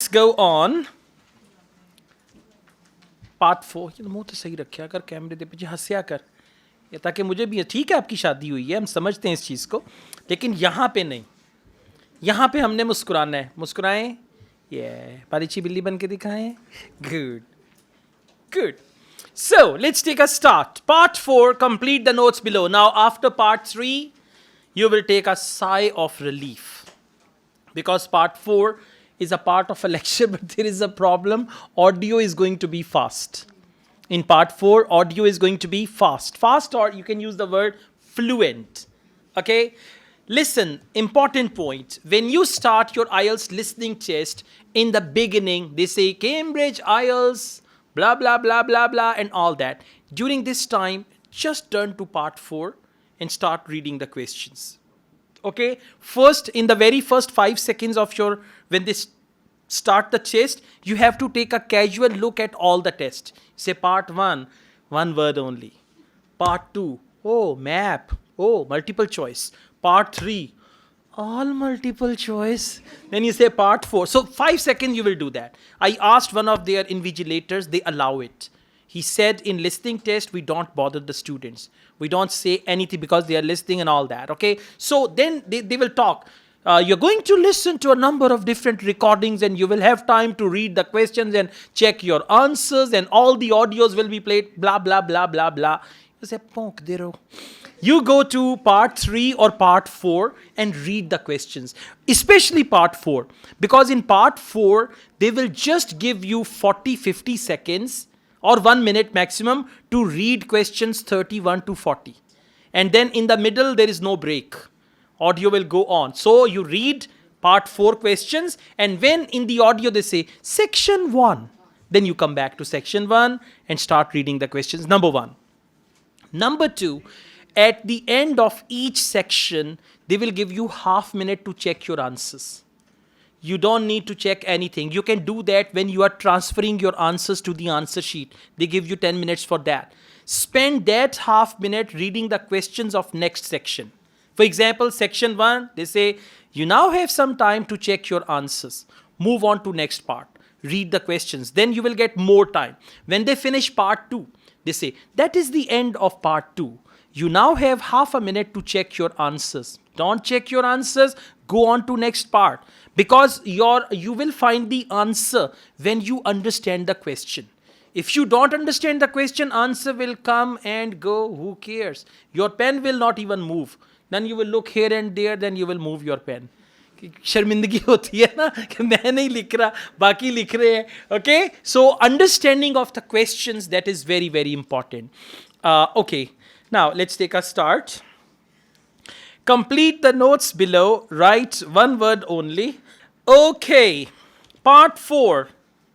let's go on. Part 4. ये मुंह तो सही रखे अगर कैमरे दे पीछे हंसिया कर, ये ताकि मुझे भी ठीक है आपकी शादी हुई है, हम समझते हैं इस चीज़ को, लेकिन यहाँ पे नहीं. यहाँ पे हमने मुस्कुराना है. मुस्कुराएं. ये पारिची बिल्ली बन के दिखाएं. Good. Good. So, let's take a start. Part 4, complete the notes below. Now, after part 3, you will take a sigh of relief. Because part 4 is a part of a lecture, but there is a problem. Audio is going to be fast. In part 4, audio is going to be fast. Fast, or you can use the word fluent. Okay? Listen, important point. When you start your IELTS listening test, in the beginning, they say Cambridge IELTS, blah, blah, blah, blah, blah, and all that. During this time, just turn to part 4 and start reading the questions. Okay? First, in the very first 5 seconds of your, when they start the test, you have to take a casual look at all the tests. Say part 1, one word only. Part 2, oh, map. Oh, multiple choice. Part 3, all multiple choice. Then you say part 4. So 5 seconds you will do that. I asked one of their invigilators, they allow it. He said in listening test, we don't bother the students. We don't say anything because they are listening and all that. Okay. So then they will talk. You're going to listen to a number of different recordings and you will have time to read the questions and check your answers and all the audios will be played. Blah, blah, blah, blah, blah. You say, ponk dero. You go to part 3 or part 4 and read the questions, especially part 4. Because in part 4, they will just give you 40-50 seconds or 1 minute maximum to read questions 31 to 40. And then in the middle, there is no break. Audio will go on. So you read part 4 questions, and when in the audio they say section 1, then you come back to section 1 and start reading the questions. Number 1. Number 2, at the end of each section, they will give you half minute to check your answers. You don't need to check anything. You can do that when you are transferring your answers to the answer sheet. They give you 10 minutes for that. Spend that half minute reading the questions of next section. For example, section 1, they say, you now have some time to check your answers. Move on to next part. Read the questions. Then you will get more time. When they finish part 2, they say, that is the end of part 2. You now have half a minute to check your answers. Don't check your answers. Go on to next part. Because you will find the answer when you understand the question. If you don't understand the question, answer will come and go. Who cares? Your pen will not even move. Then you will look here and there, then you will move your pen. शर्मिंदगी होती है ना कि मैं नहीं लिख रहा, बाकी लिख रहे हैं. Okay? So understanding of the questions, that is very, very important. Okay. Now, let's take a start. Complete the notes below. Write one word only. Okay. Part 4.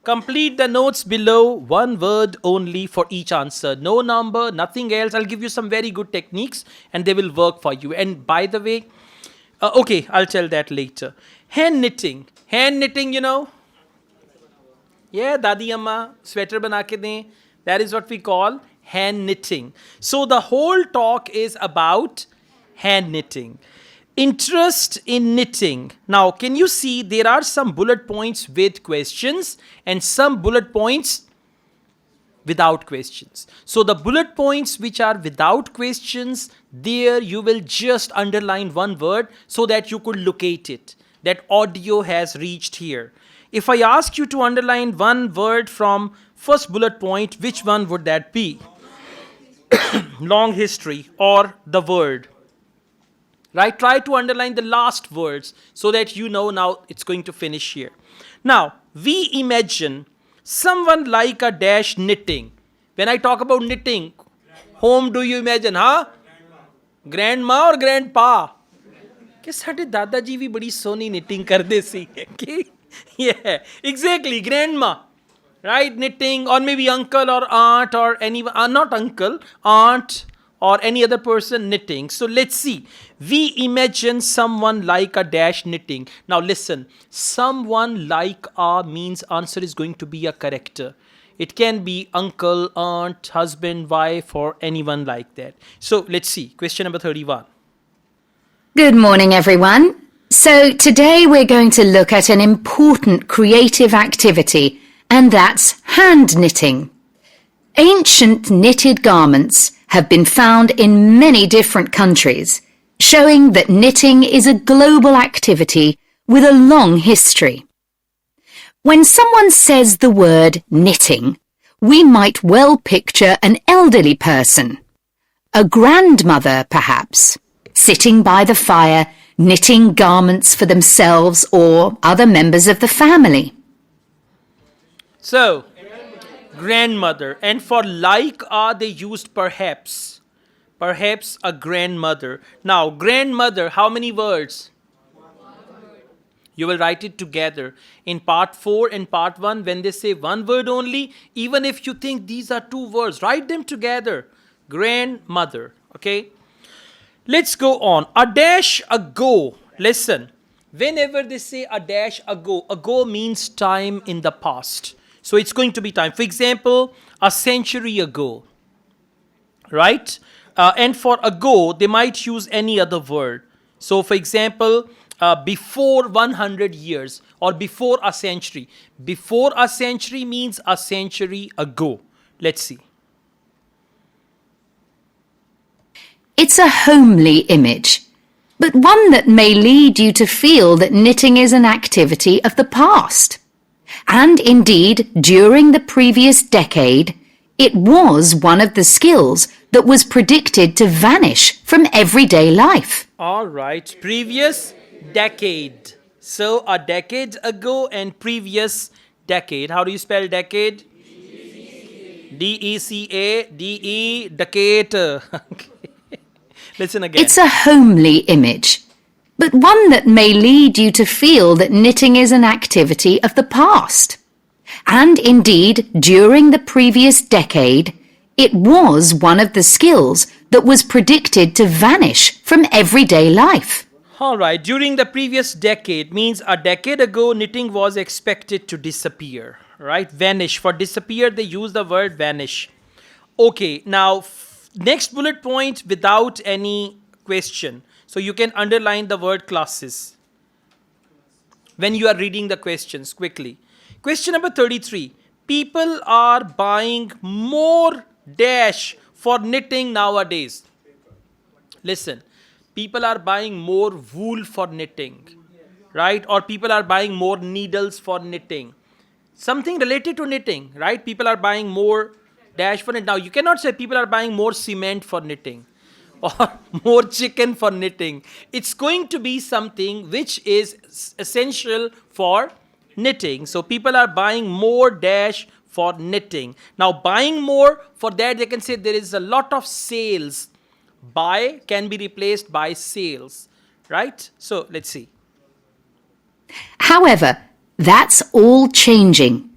Complete the notes below. One word only for each answer. No number, nothing else. I'll give you some very good techniques and they will work for you. And by the way, okay, I'll tell that later. Hand knitting. Hand knitting, you know. Yeah, Dadi Amma, sweater bana ke dein. That is what we call hand knitting. So the whole talk is about hand knitting. Interest in knitting. Now, can you see there are some bullet points with questions and some bullet points without questions. So the bullet points which are without questions, there you will just underline one word so that you could locate it. That audio has reached here. If I ask you to underline one word from first bullet point, which one would that be? Long history or the word. Right? Try to underline the last words so that you know now it's going to finish here. Now, we imagine someone like a dash knitting. When I talk about knitting, whom do you imagine? Huh? Grandma or grandpa? कि साढ़े दादाजी भी बड़ी Soni knitting करते सी. Okay? Yeah, exactly, grandma. Right, knitting, or maybe uncle or aunt or anyone, not uncle, aunt or any other person knitting. So let's see. We imagine someone like a dash knitting. Now listen, someone like a means answer is going to be a character. It can be uncle, aunt, husband, wife, or anyone like that. So let's see. Question number 31. Good morning, everyone. So today we're going to look at an important creative activity, and that's hand knitting. Ancient knitted garments have been found in many different countries, showing that knitting is a global activity with a long history. When someone says the word knitting, we might well picture an elderly person, a grandmother perhaps, sitting by the fire knitting garments for themselves or other members of the family. So, grandmother. And for like they used perhaps. Perhaps a grandmother. Now, grandmother, how many words? You will write it together. In part 4 and part 1, when they say one word only, even if you think these are two words, write them together. Grandmother. Okay? Let's go on. A dash ago. Listen. Whenever they say a dash ago means time in the past. So it's going to be time. For example, a century ago. Right? And for ago, they might use any other word. So for example, before 100 years or before a century. Before a century means a century ago. Let's see. It's a homely image, but one that may lead you to feel that knitting is an activity of the past. And indeed, during the previous decade, it was one of the skills that was predicted to vanish from everyday life. All right, previous decade. So a decade ago and previous decade. How do you spell decade? D-E-C-A-D-E, decade. Okay. Listen again. It's a homely image, but one that may lead you to feel that knitting is an activity of the past. And indeed, during the previous decade, it was one of the skills that was predicted to vanish from everyday life. All right, during the previous decade means a decade ago, knitting was expected to disappear, right? Vanish. For disappear, they use the word vanish. Okay, now next bullet point without any question. So you can underline the word classes when you are reading the questions quickly. Question number 33. People are buying more dash for knitting nowadays. Listen, people are buying more wool for knitting, right? Or people are buying more needles for knitting. Something related to knitting, right? People are buying more dash for it. Now, you cannot say people are buying more cement for knitting or more chicken for knitting. It's going to be something which is essential for knitting. So people are buying more dash for knitting. Now, buying more, for that they can say there is a lot of sales. Buy can be replaced by sales, right? So let's see. However, that's all changing.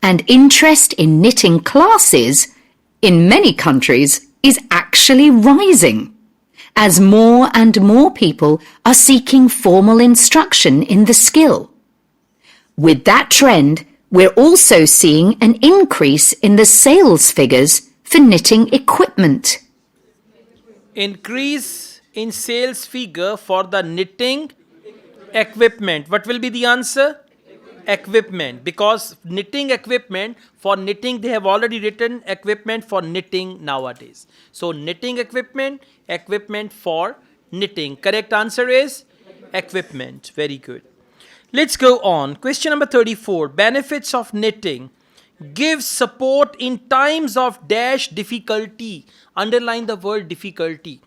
And interest in knitting classes in many countries is actually rising, as more and more people are seeking formal instruction in the skill. With that trend, we're also seeing an increase in the sales figures for knitting equipment. Increase in sales figure for the knitting equipment. What will be the answer? Equipment, because knitting equipment, for knitting they have already written equipment for knitting nowadays. So knitting equipment, equipment for knitting. Correct answer is equipment. Very good. Let's go on. Question number 34. Benefits of knitting. Give support in times of dash difficulty. Underline the word difficulty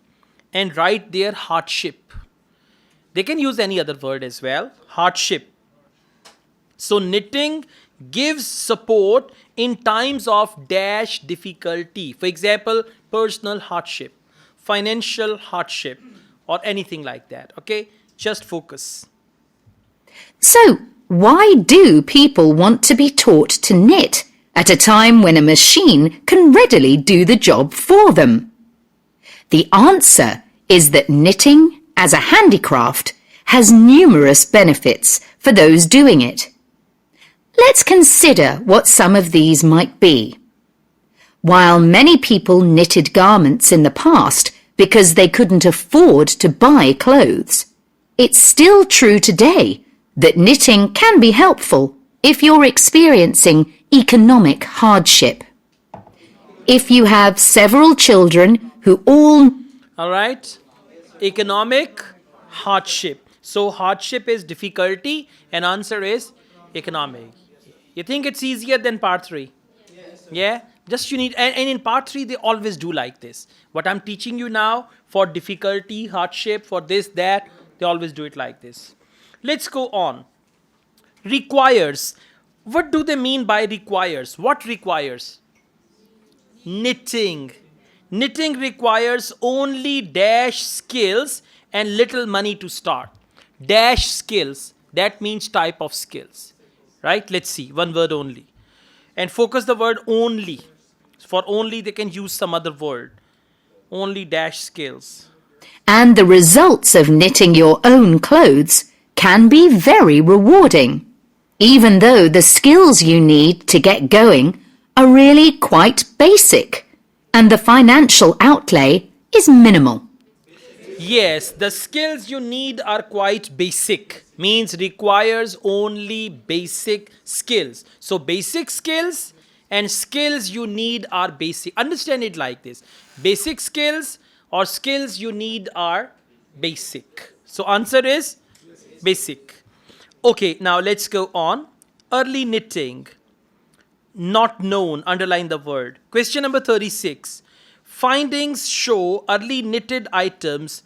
and write there hardship. They can use any other word as well. Hardship. So knitting gives support in times of dash difficulty. For example, personal hardship, financial hardship, or anything like that. Okay, just focus. So, why do people want to be taught to knit at a time when a machine can readily do the job for them? The answer is that knitting as a handicraft has numerous benefits for those doing it. Let's consider what some of these might be. While many people knitted garments in the past because they couldn't afford to buy clothes, it's still true today that knitting can be helpful if you're experiencing economic hardship. If you have several children who all right, economic hardship. So hardship is difficulty and answer is economic. You think it's easier than part 3? Yeah, just you need, and in part 3 they always do like this. What I'm teaching you now for difficulty, hardship, for this, that, they always do it like this. Let's go on. Requires. What do they mean by requires? What requires? Knitting. Knitting requires only dash skills and little money to start. Dash skills, that means type of skills. Right? Let's see, one word only. And focus the word only. For only they can use some other word. Only dash skills. and the results of knitting your own clothes can be very rewarding, even though the skills you need to get going are really quite basic and the financial outlay is minimal. Yes, the skills you need are quite basic, means requires only basic skills. So basic skills and skills you need are basic. Understand it like this. Basic skills or skills you need are basic. So answer is basic. Okay, now let's go on. Early knitting. Not known, underline the word. Question number 36. Findings show early knitted items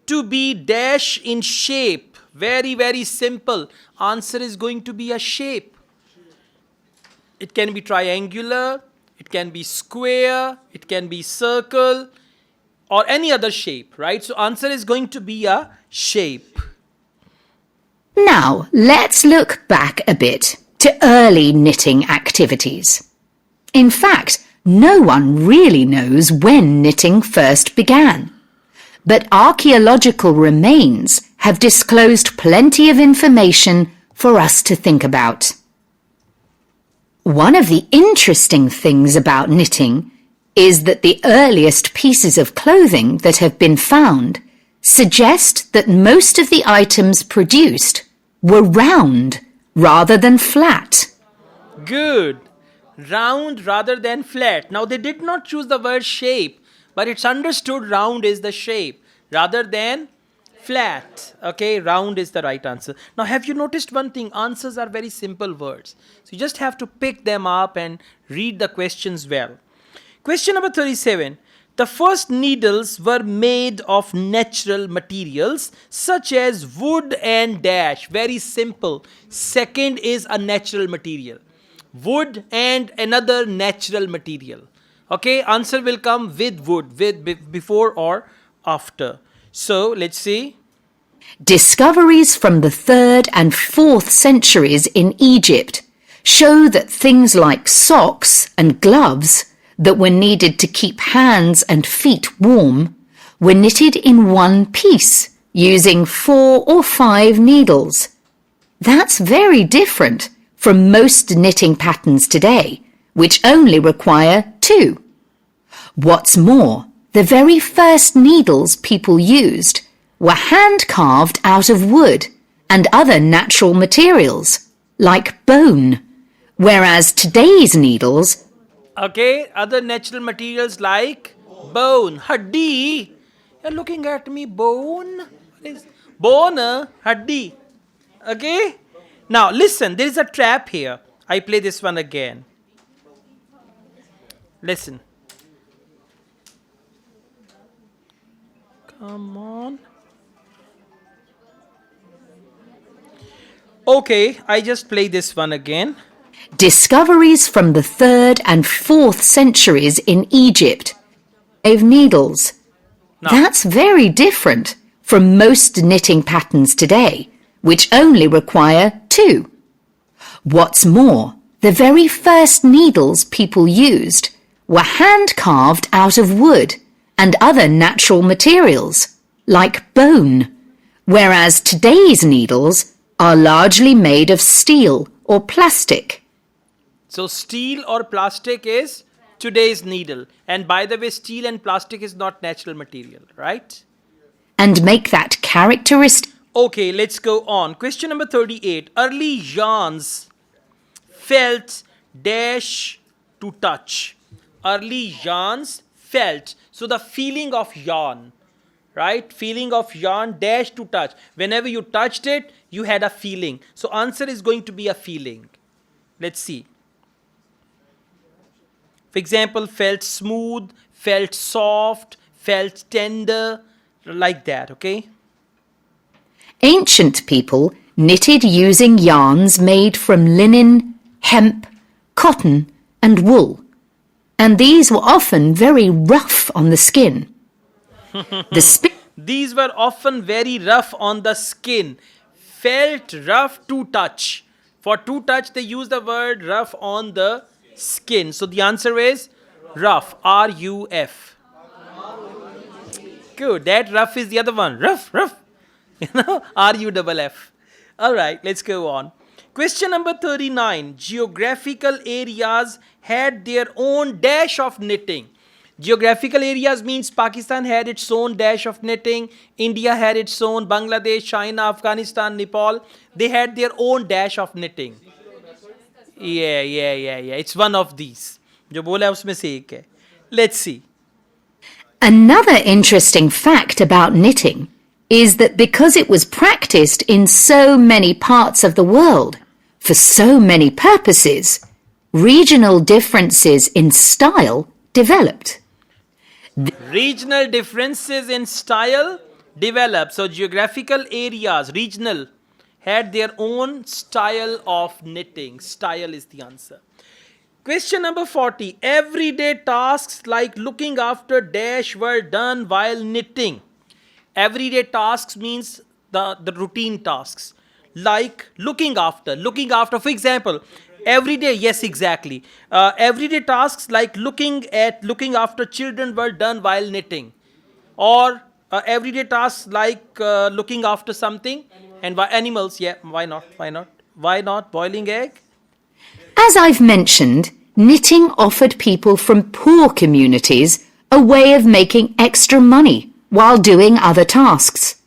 to be dash in shape. Very, very simple. Answer is going to be a shape. It can be triangular, it can be square, it can be circle, or any other shape, right? So answer is going to be a shape. Now, let's look back a bit to early knitting activities. In fact, no one really knows when knitting first began. But archaeological remains have disclosed plenty of information for us to think about. One of the interesting things about knitting is that the earliest pieces of clothing that have been found suggest that most of the items produced were round rather than flat. Good. Round rather than flat. Now they did not choose the word shape, but it's understood round is the shape rather than flat. Okay, round is the right answer. Now have you noticed one thing? Answers are very simple words. So you just have to pick them up and read the questions well. Question number 37. The first needles were made of natural materials such as wood and dash. Very simple. Second is a natural material. Wood and another natural material. Okay, answer will come with wood, with before or after. So let's see. Discoveries from the 3rd and 4th centuries in Egypt show that things like socks and gloves that were needed to keep hands and feet warm were knitted in one piece using 4 or 5 needles. That's very different from most knitting patterns today, which only require 2. What's more, the very first needles people used were hand-carved out of wood and other natural materials, like bone, whereas today's needles Okay, other natural materials like bone, haddi. You're looking at me, bone? What is bone, haddi. Okay? Now listen, there is a trap here. I play this one again. Listen. Come on. Okay, I just play this one again. Discoveries from the 3rd and 4th centuries in Egypt gave needles. Now, That's very different from most knitting patterns today, which only require 2. What's more, the very first needles people used were hand-carved out of wood and other natural materials, like bone, whereas today's needles are largely made of steel or plastic. so steel or plastic is today's needle. And by the way, steel and plastic is not natural material, right? and make that characteristic. Okay, let's go on. Question number 38. Early Jans felt dash to touch. Early Jans felt. So the feeling of yarn, right? Feeling of yarn dash to touch. Whenever you touched it, you had a feeling. So answer is going to be a feeling. Let's see. For example, felt smooth, felt soft, felt tender, like that, okay? Ancient people knitted using yarns made from linen, hemp, cotton, and wool, and these were often very rough on the skin. These were often very rough on the skin. Felt rough to touch. For to touch, they use the word rough on the skin. So the answer is rough. R-U-F. Good. That rough is the other one. Rough, rough. R-U-F-F. All right, let's go on. Question number 39. Geographical areas had their own dash of knitting. Geographical areas means Pakistan had its own dash of knitting, India had its own, Bangladesh, China, Afghanistan, Nepal, they had their own dash of knitting. Yeah. It's one of these. जो बोला उसमें से एक है. Let's see. Another interesting fact about knitting is that because it was practiced in so many parts of the world, for so many purposes, regional differences in style developed. Regional differences in style developed. So geographical areas, regional, had their own style of knitting. Style is the answer. Question number 40. Everyday tasks like looking after dash were done while knitting. Everyday tasks means the routine tasks. Like looking after. For example, everyday, yes, exactly. Everyday tasks like looking after children were done while knitting. Or everyday tasks like looking after something. And animals, yeah, why not? Why not boiling egg? As I've mentioned, knitting offered people from poor communities a way of making extra money while doing other tasks.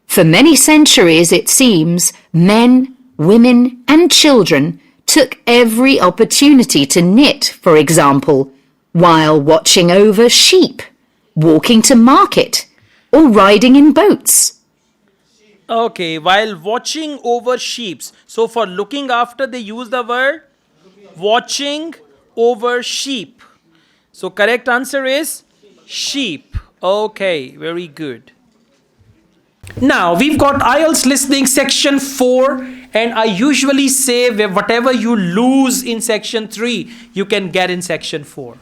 For many centuries, it seems, men, women, and children took every opportunity to knit, for example, while watching over sheep, walking to market, or riding in boats. Okay, while watching over sheep. So for looking after, they use the word watching over sheep. So correct answer is sheep. Okay, very good. Now we've got IELTS listening section 4, and I usually say whatever you lose in section 3, you can get in section 4.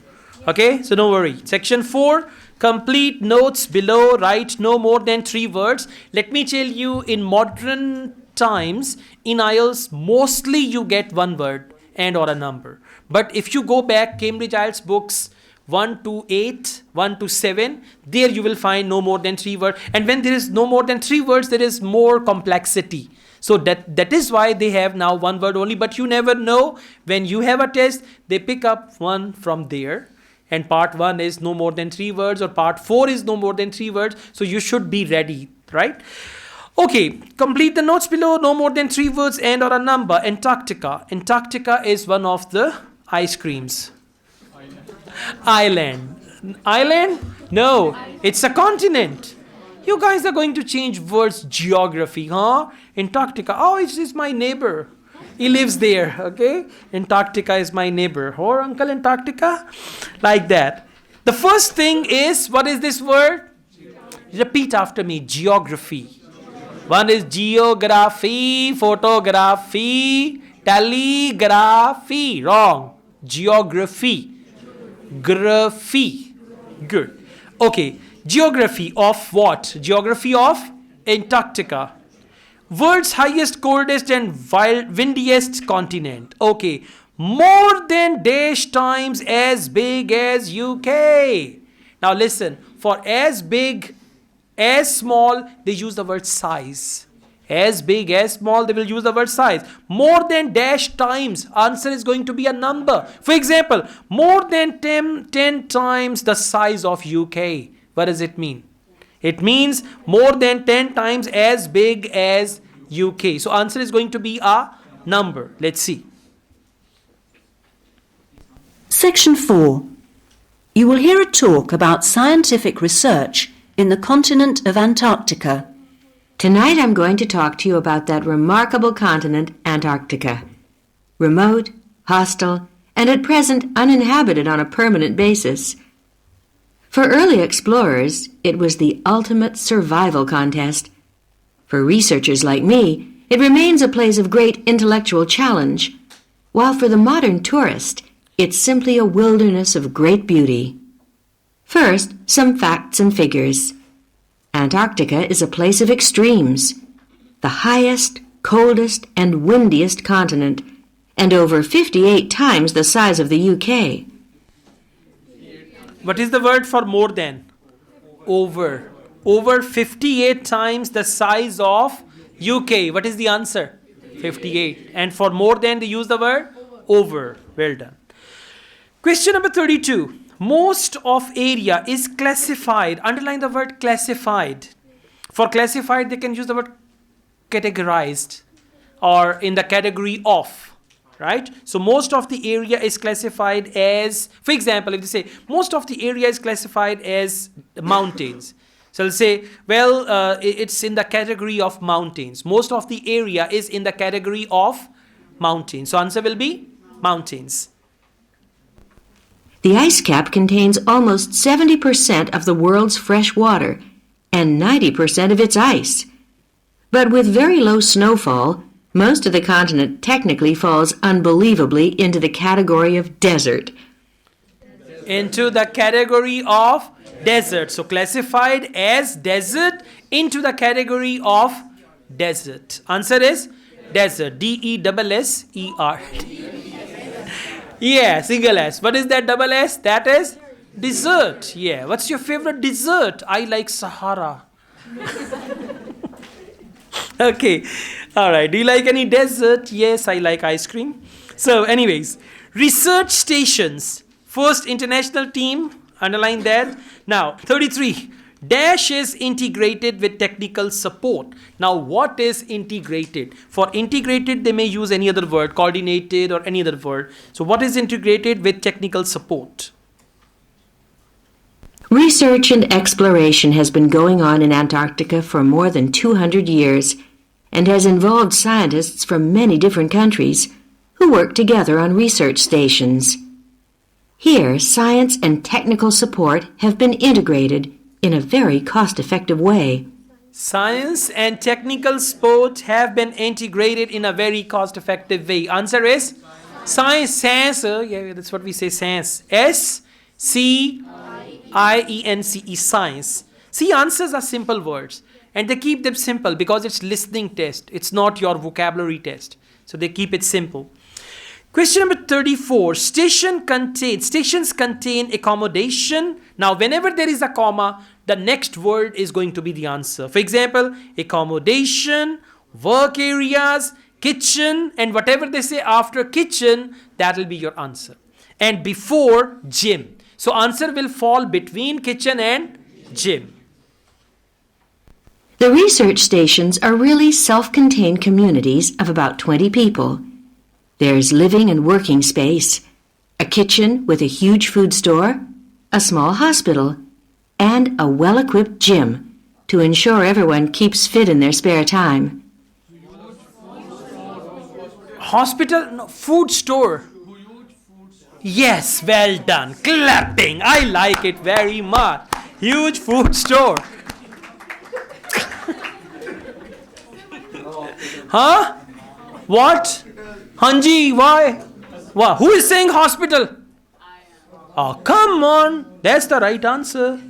Okay, so don't worry. Section 4, complete notes below, write no more than 3 words. Let me tell you, in modern times, in IELTS, mostly you get 1 word and or a number. But if you go back, Cambridge IELTS books 1 to 8, 1 to 7, there you will find no more than 3 words. And when there is no more than 3 words, there is more complexity. So that is why they have now 1 word only. But you never know, when you have a test, they pick up 1 from there. And part 1 is no more than 3 words, or part 4 is no more than 3 words. So you should be ready, right? Okay, complete the notes below, no more than 3 words and or a number. Antarctica. Antarctica is one of the ice creams. Island. Island? No, it's a continent. You guys are going to change words. Geography, huh? Antarctica. Oh, it's my neighbor. He lives there, okay? Antarctica is my neighbor. Or Uncle Antarctica? Like that. The first thing is, what is this word? Repeat after me. Geography. One is geography, photography, telegraphy. Wrong. Geography. Graphy. Good. Okay. Geography of what? Geography of Antarctica. World's highest, coldest and windiest continent. Okay. More than dash times as big as UK. Now listen. For as big, as small, they use the word size. As big, as small, they will use the word size. More than dash times, answer is going to be a number. For example, more than 10 times the size of UK. What does it mean? It means more than 10 times as big as UK. So answer is going to be a number. Let's see. Section 4. You will hear a talk about scientific research in the continent of Antarctica. Tonight I'm going to talk to you about that remarkable continent, Antarctica. Remote, hostile, and at present uninhabited on a permanent basis. For early explorers, it was the ultimate survival contest. For researchers like me, it remains a place of great intellectual challenge, while for the modern tourist, it's simply a wilderness of great beauty. First, some facts and figures. Antarctica is a place of extremes, the highest, coldest, and windiest continent, and over 58 times the size of the UK. What is the word for more than? Over. Over 58 times the size of UK. What is the answer? 58. And for more than, they use the word over. Well done. Question number 32. Most of area is classified. Underline the word classified. For classified, they can use the word categorized or in the category of. Right? So most of the area is classified as, for example, if they say most of the area is classified as mountains. So they'll say, well, it's in the category of mountains. Most of the area is in the category of mountains. So answer will be mountains. The ice cap contains almost 70% of the world's fresh water and 90% of its ice. But with very low snowfall, most of the continent technically falls unbelievably into the category of desert. Into the category of desert. So classified as desert into the category of desert. Answer is desert. D-E-S-S-E-R. Yeah, single S. What is that double S? That is dessert. Yeah. What's your favorite dessert? I like Sahara. Okay. All right. Do you like any dessert? Yes, I like ice cream. So anyways, research stations. First international team. Underline that. Now, 33. Dash is integrated with technical support. Now, what is integrated? For integrated, they may use any other word, coordinated or any other word. So, what is integrated with technical support? Research and exploration has been going on in Antarctica for more than 200 years and has involved scientists from many different countries who work together on research stations. Here, science and technical support have been integrated in a very cost-effective way. Science and technical support have been integrated in a very cost-effective way. Answer is science. Science. Yeah, that's what we say. Science. S-C-I-E-N-C-E. Science. See, answers are simple words, and they keep them simple because it's listening test. It's not your vocabulary test. So they keep it simple. Question number 34. Stations contain accommodation. Now, whenever there is a comma, the next word is going to be the answer. For example, accommodation, work areas, kitchen, and whatever they say after kitchen, that will be your answer. And before, gym. So answer will fall between kitchen and gym. The research stations are really self-contained communities of about 20 people. There's living and working space, a kitchen with a huge food store, a small hospital, and a well-equipped gym to ensure everyone keeps fit in their spare time. Hospital? No, food store. Yes, well done. Clapping. I like it very much. Huge food store. Huh? What? Hanji, why? Why? Who is saying hospital? Oh, come on. That's the right answer.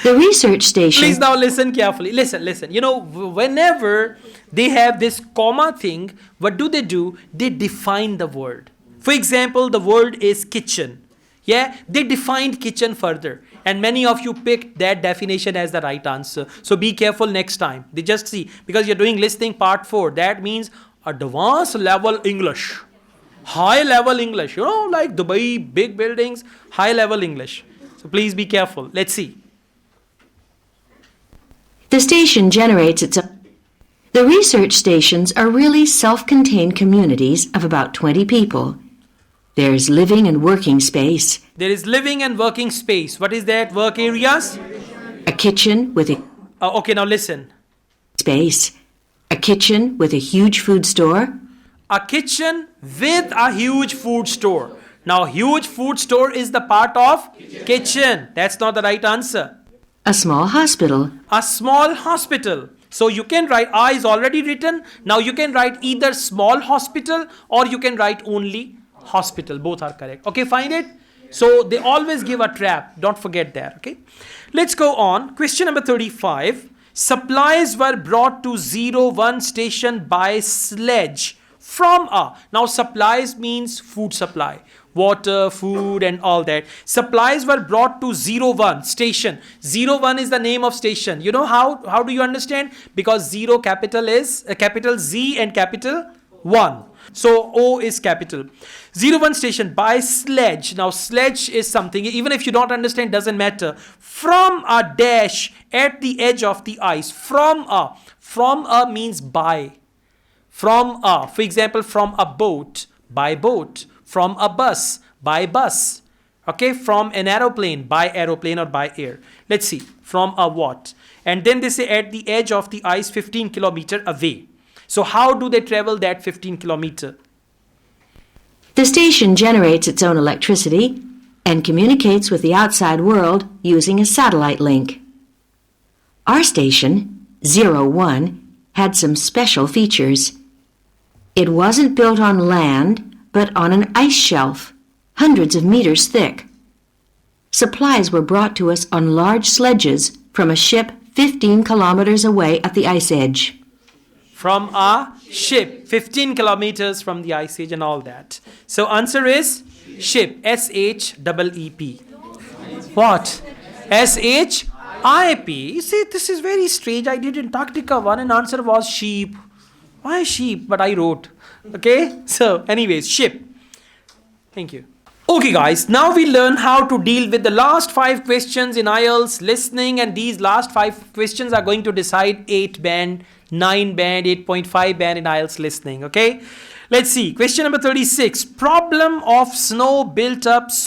The research station... Please now listen carefully. Listen. You know, whenever they have this comma thing, what do? They define the word. For example, the word is kitchen. Yeah, they defined kitchen further. And many of you picked that definition as the right answer. So be careful next time. They just see, because you're doing listening part 4. That means advanced level English. High level English. You know, like Dubai, big buildings, high level English. So please be careful. Let's see. The station generates its own. The research stations are really self-contained communities of about 20 people. There's living and working space, There is living and working space. What is that? Work areas? a kitchen with a Okay, now listen. space, a kitchen with a huge food store, A kitchen with a huge food store. Now, huge food store is the part of kitchen. That's not the right answer. a small hospital, A small hospital. So you can write, A is already written. Now you can write either small hospital or you can write only hospital. Both are correct. Okay, find it. So they always give a trap. Don't forget that. Okay. Let's go on. Question number 35. Supplies were brought to 01 station by sledge from a. Now supplies means food supply. Water, food and all that. Supplies were brought to 01 station. 01 is the name of station. You know how do you understand? Because 0 capital is capital Z and capital 1. So O is capital. 01 station by sledge. Now sledge is something, even if you don't understand, doesn't matter. From a dash at the edge of the ice. From a means by. From a, for example, from a boat, by boat. From a bus, by bus. Okay, from an aeroplane, by aeroplane or by air. Let's see, from a what? And then they say at the edge of the ice 15 kilometer away. So how do they travel that 15 kilometer? The station generates its own electricity and communicates with the outside world using a satellite link. Our station, 01, had some special features. It wasn't built on land, but on an ice shelf, hundreds of meters thick. Supplies were brought to us on large sledges from a ship 15 kilometers away at the ice edge. From a ship, 15 kilometers from the ice age and all that. So answer is ship, S-H-E-E-P. What? S-H-I-P. You see, this is very strange. I did Antarctica one and answer was sheep. Why sheep? But I wrote. Okay, so anyways, ship. Thank you. Okay guys, now we learn how to deal with the last 5 questions in IELTS listening, and these last 5 questions are going to decide 8 band, 9 band, 8.5 band in IELTS listening. Okay, let's see. Question number 36. Problem of snow build-ups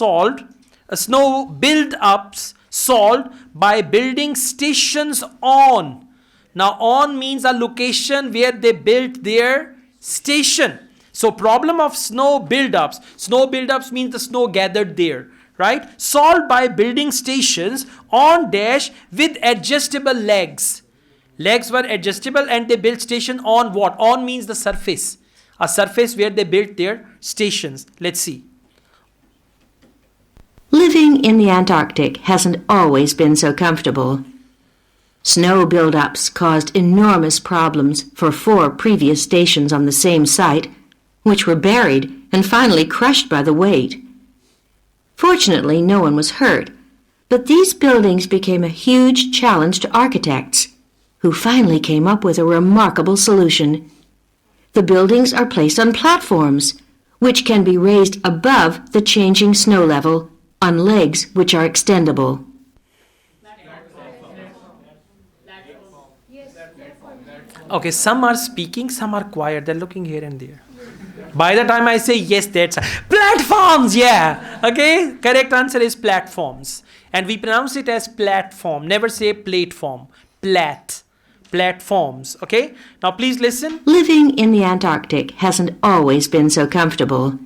solved by building stations on. Now on means a location where they built their station. So problem of snow build-ups. Snow build-ups means the snow gathered there, right? Solved by building stations on dash with adjustable legs. Legs were adjustable and they built station on what? On means the surface. A surface where they built their stations. Let's see. Living in the Antarctic hasn't always been so comfortable. Snow buildups caused enormous problems for 4 previous stations on the same site, which were buried and finally crushed by the weight. Fortunately, no one was hurt, but these buildings became a huge challenge to architects, who finally came up with a remarkable solution. The buildings are placed on platforms, which can be raised above the changing snow level on legs which are extendable. Okay, some are speaking, some are quiet. They're looking here and there. By the time I say yes, that's platforms. Yeah. Okay. Correct answer is platforms, and we pronounce it as platform. Never say platform. Platforms. Okay. Now please listen. Living in the Antarctic hasn't always been so comfortable.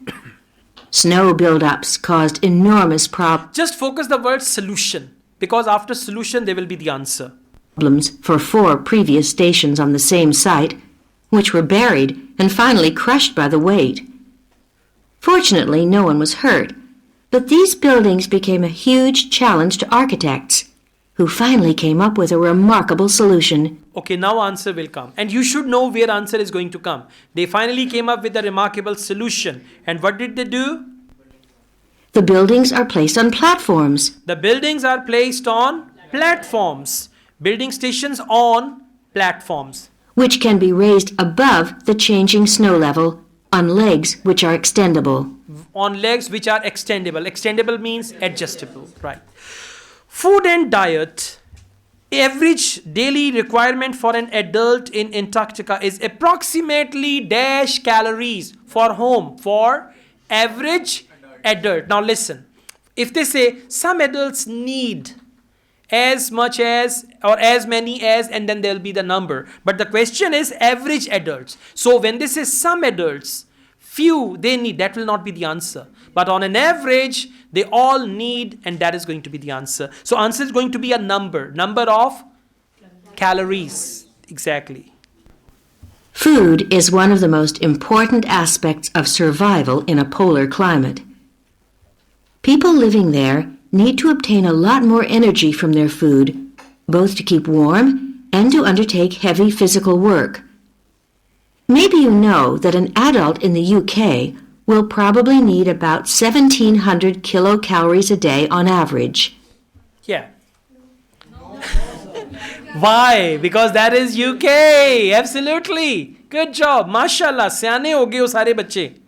Snow buildups caused enormous Just focus the word solution, because after solution there will be the answer. Problems for 4 previous stations on the same site, which were buried and finally crushed by the weight. Fortunately, no one was hurt, but these buildings became a huge challenge to architects, who finally came up with a remarkable solution. Okay, now answer will come, and you should know where answer is going to come. They finally came up with a remarkable solution, and what did they do? The buildings are placed on platforms. The buildings are placed on platforms. Building stations on platforms, which can be raised above the changing snow level on legs which are extendable. On legs which are extendable. Extendable means adjustable, right? Food and diet average daily requirement for an adult in Antarctica is approximately dash calories for whom? For average adult. Now listen, if they say some adults need as much as or as many as, and then there'll be the number. But the question is average adults. So when they say some adults, few they need, that will not be the answer. But on an average, they all need, and that is going to be the answer. So answer is going to be a number of calories. Exactly. Food is one of the most important aspects of survival in a polar climate. People living there need to obtain a lot more energy from their food, both to keep warm and to undertake heavy physical work. Maybe you know that an adult in the UK will probably need about 1,700 kilocalories a day on average. Yeah. Why? Because that is UK. Absolutely. Good job. Mashallah. Syane ho gaye wo sare bacche.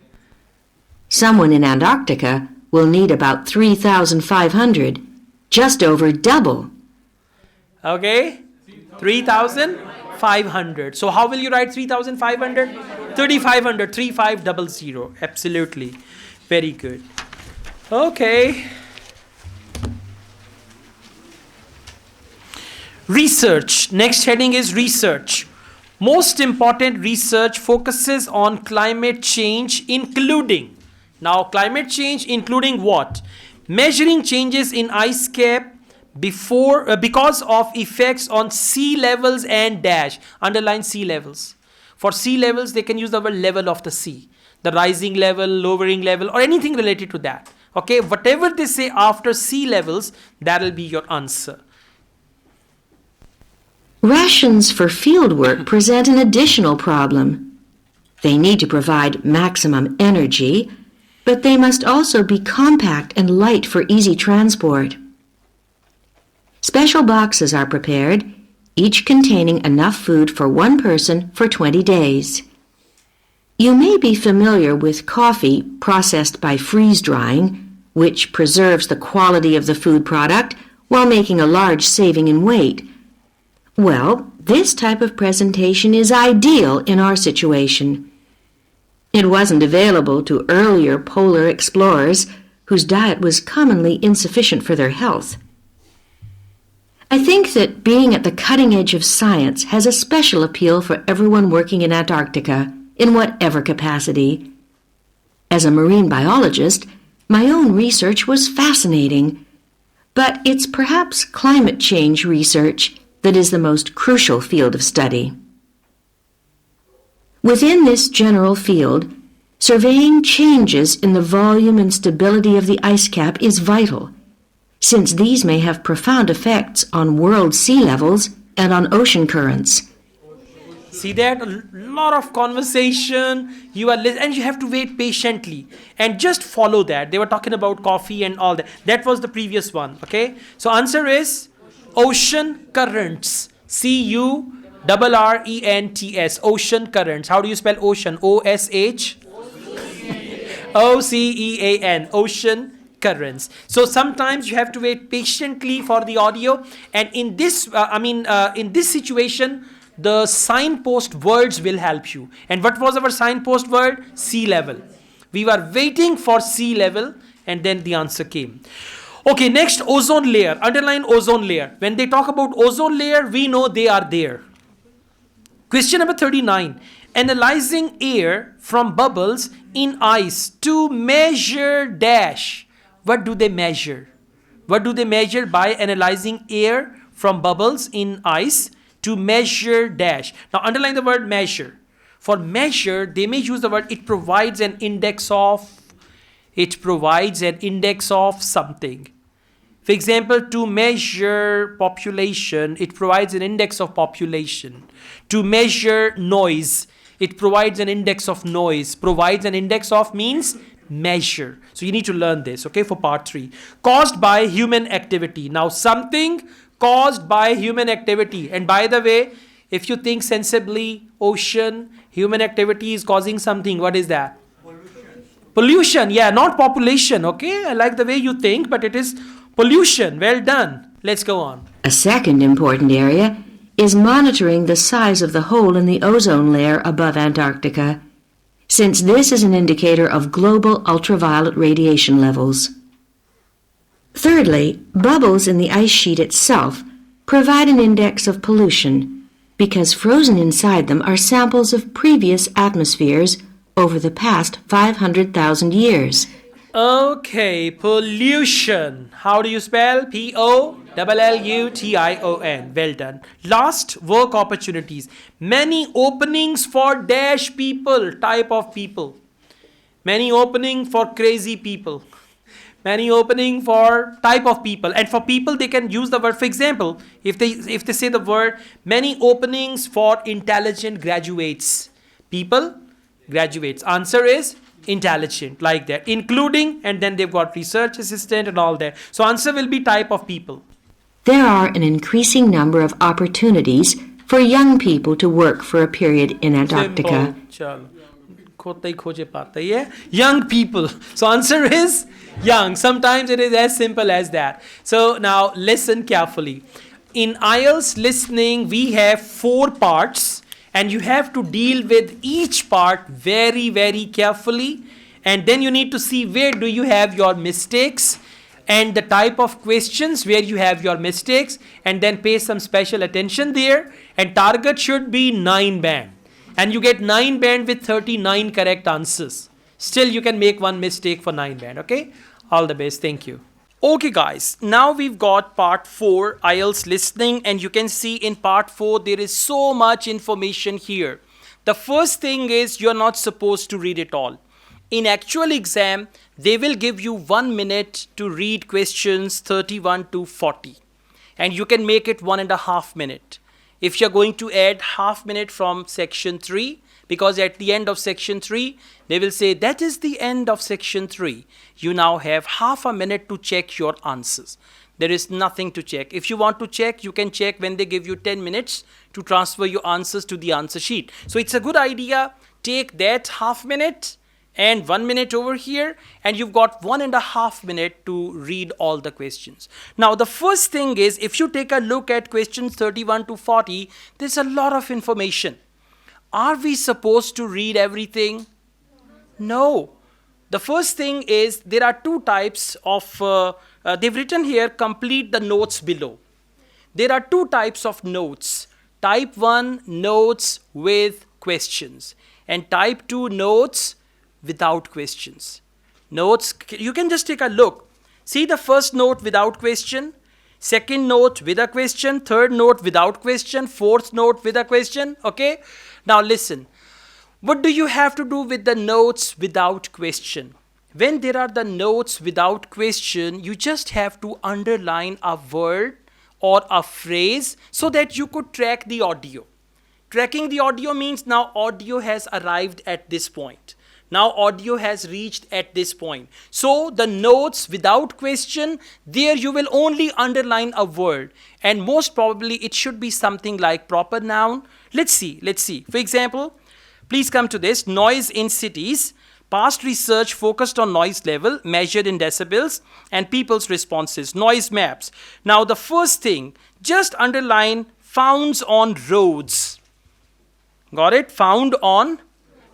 Someone in Antarctica will need about 3,500, just over double. Okay? 3,500. So how will you write 3,500? 3,500. 3,500. Absolutely. Very good. Okay. Research. Next heading is research. Most important research focuses on climate change, including. Now, climate change including what? Measuring changes in ice cap because of effects on sea levels and dash. Underline sea levels. For sea levels, they can use the word level of the sea. The rising level, lowering level, or anything related to that. Okay, whatever they say after sea levels, that will be your answer. Rations for fieldwork present an additional problem. They need to provide maximum energy, but they must also be compact and light for easy transport. Special boxes are prepared, each containing enough food for one person for 20 days. You may be familiar with coffee processed by freeze-drying, which preserves the quality of the food product while making a large saving in weight. Well, this type of presentation is ideal in our situation. It wasn't available to earlier polar explorers whose diet was commonly insufficient for their health. I think that being at the cutting edge of science has a special appeal for everyone working in Antarctica, in whatever capacity. As a marine biologist, my own research was fascinating, but it's perhaps climate change research that is the most crucial field of study. Within this general field, surveying changes in the volume and stability of the ice cap is vital, since these may have profound effects on world sea levels and on ocean currents. See that? A lot of conversation. You are and you have to wait patiently and just follow that. They were talking about coffee and all that. That was the previous one. Okay. So answer is ocean currents. CURRENTS. Ocean currents. How do you spell ocean? OSH OCEAN. Ocean currents. So sometimes you have to wait patiently for the audio, and in this in this situation the signpost words will help you. And what was our signpost word? Sea level. We were waiting for sea level and then the answer came. Okay, next, ozone layer. Underline ozone layer. When they talk about ozone layer, we know they are there. Question number 39. Analyzing air from bubbles in ice to measure dash. What do they measure? What do they measure by analyzing air from bubbles in ice to measure dash? Now underline the word measure. For measure, they may use the word it provides an index of something. For example, to measure population, it provides an index of population. To measure noise, it provides an index of noise. Provides an index of means measure. So you need to learn this, okay, for part 3. Caused by human activity. Now something caused by human activity. And by the way, if you think sensibly, ocean, human activity is causing something. What is that? Pollution. Yeah, not population, okay? I like the way you think, but it is pollution. Well done. Let's go on. A second important area is monitoring the size of the hole in the ozone layer above Antarctica, since this is an indicator of global ultraviolet radiation levels. Thirdly, bubbles in the ice sheet itself provide an index of pollution because frozen inside them are samples of previous atmospheres over the past 500,000 years. Okay, pollution. How do you spell? Pollution. Well done. Last, work opportunities. Many openings for dash people, type of people. Many opening for crazy people. Many opening for type of people. And for people, they can use the word. For example, if they say the word, many openings for intelligent graduates. People, graduates. Answer is intelligent, like that, including, and then they've got research assistant and all that. So answer will be type of people. There are an increasing number of opportunities for young people to work for a period in Antarctica. Young people. So answer is young. Sometimes it is as simple as that. So now listen carefully. In IELTS listening, we have 4 parts. And you have to deal with each part very, very carefully. And then you need to see where do you have your mistakes and the type of questions where you have your mistakes, and then pay some special attention there. And target should be 9 band. And you get 9 band with 39 correct answers. Still you can make one mistake for 9 band, okay? All the best. Thank you. Okay guys, now we've got part 4 IELTS listening, and you can see in part 4 there is so much information here. The first thing is you're not supposed to read it all. In actual exam, they will give you 1 minute to read questions 31 to 40, and you can make it 1.5 minutes. If you're going to add half minute from section 3, because at the end of section 3, they will say that is the end of section 3. You now have half a minute to check your answers. There is nothing to check. If you want to check, you can check when they give you 10 minutes to transfer your answers to the answer sheet. So it's a good idea. Take that half minute and 1 minute over here, and you've got 1.5 minutes to read all the questions. Now the first thing is, if you take a look at questions 31 to 40, there's a lot of information. Are we supposed to read everything? No. The first thing is there are 2 types of, they've written here, complete the notes below. There are 2 types of notes. Type 1 notes with questions, and type 2 notes without questions. Notes, you can just take a look. See the first note without question, second note with a question, third note without question, fourth note with a question, okay? Now listen, what do you have to do with the notes without question? When there are the notes without question, you just have to underline a word or a phrase so that you could track the audio. Tracking the audio means now audio has arrived at this point. Now audio has reached at this point. So the notes without question, there you will only underline a word, and most probably it should be something like proper noun. Let's see. For example, please come to this. Noise in cities. Past research focused on noise level measured in decibels and people's responses. Noise maps. Now the first thing, just underline found on roads. Got it? Found on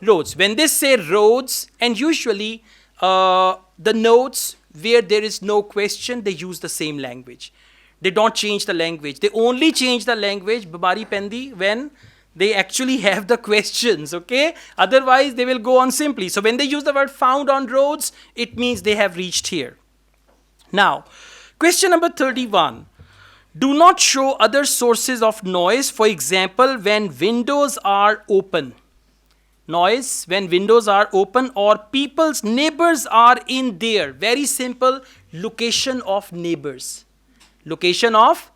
roads. When they say roads, and usually the notes where there is no question, they use the same language. They don't change the language. They only change the language, Babari Pendi, when they actually have the questions, okay? Otherwise, they will go on simply. So when they use the word found on roads, it means they have reached here. Now, question number 31. Do not show other sources of noise, for example, when windows are open. Noise when windows are open, or people's neighbors are in there. Very simple, location of neighbors. Location of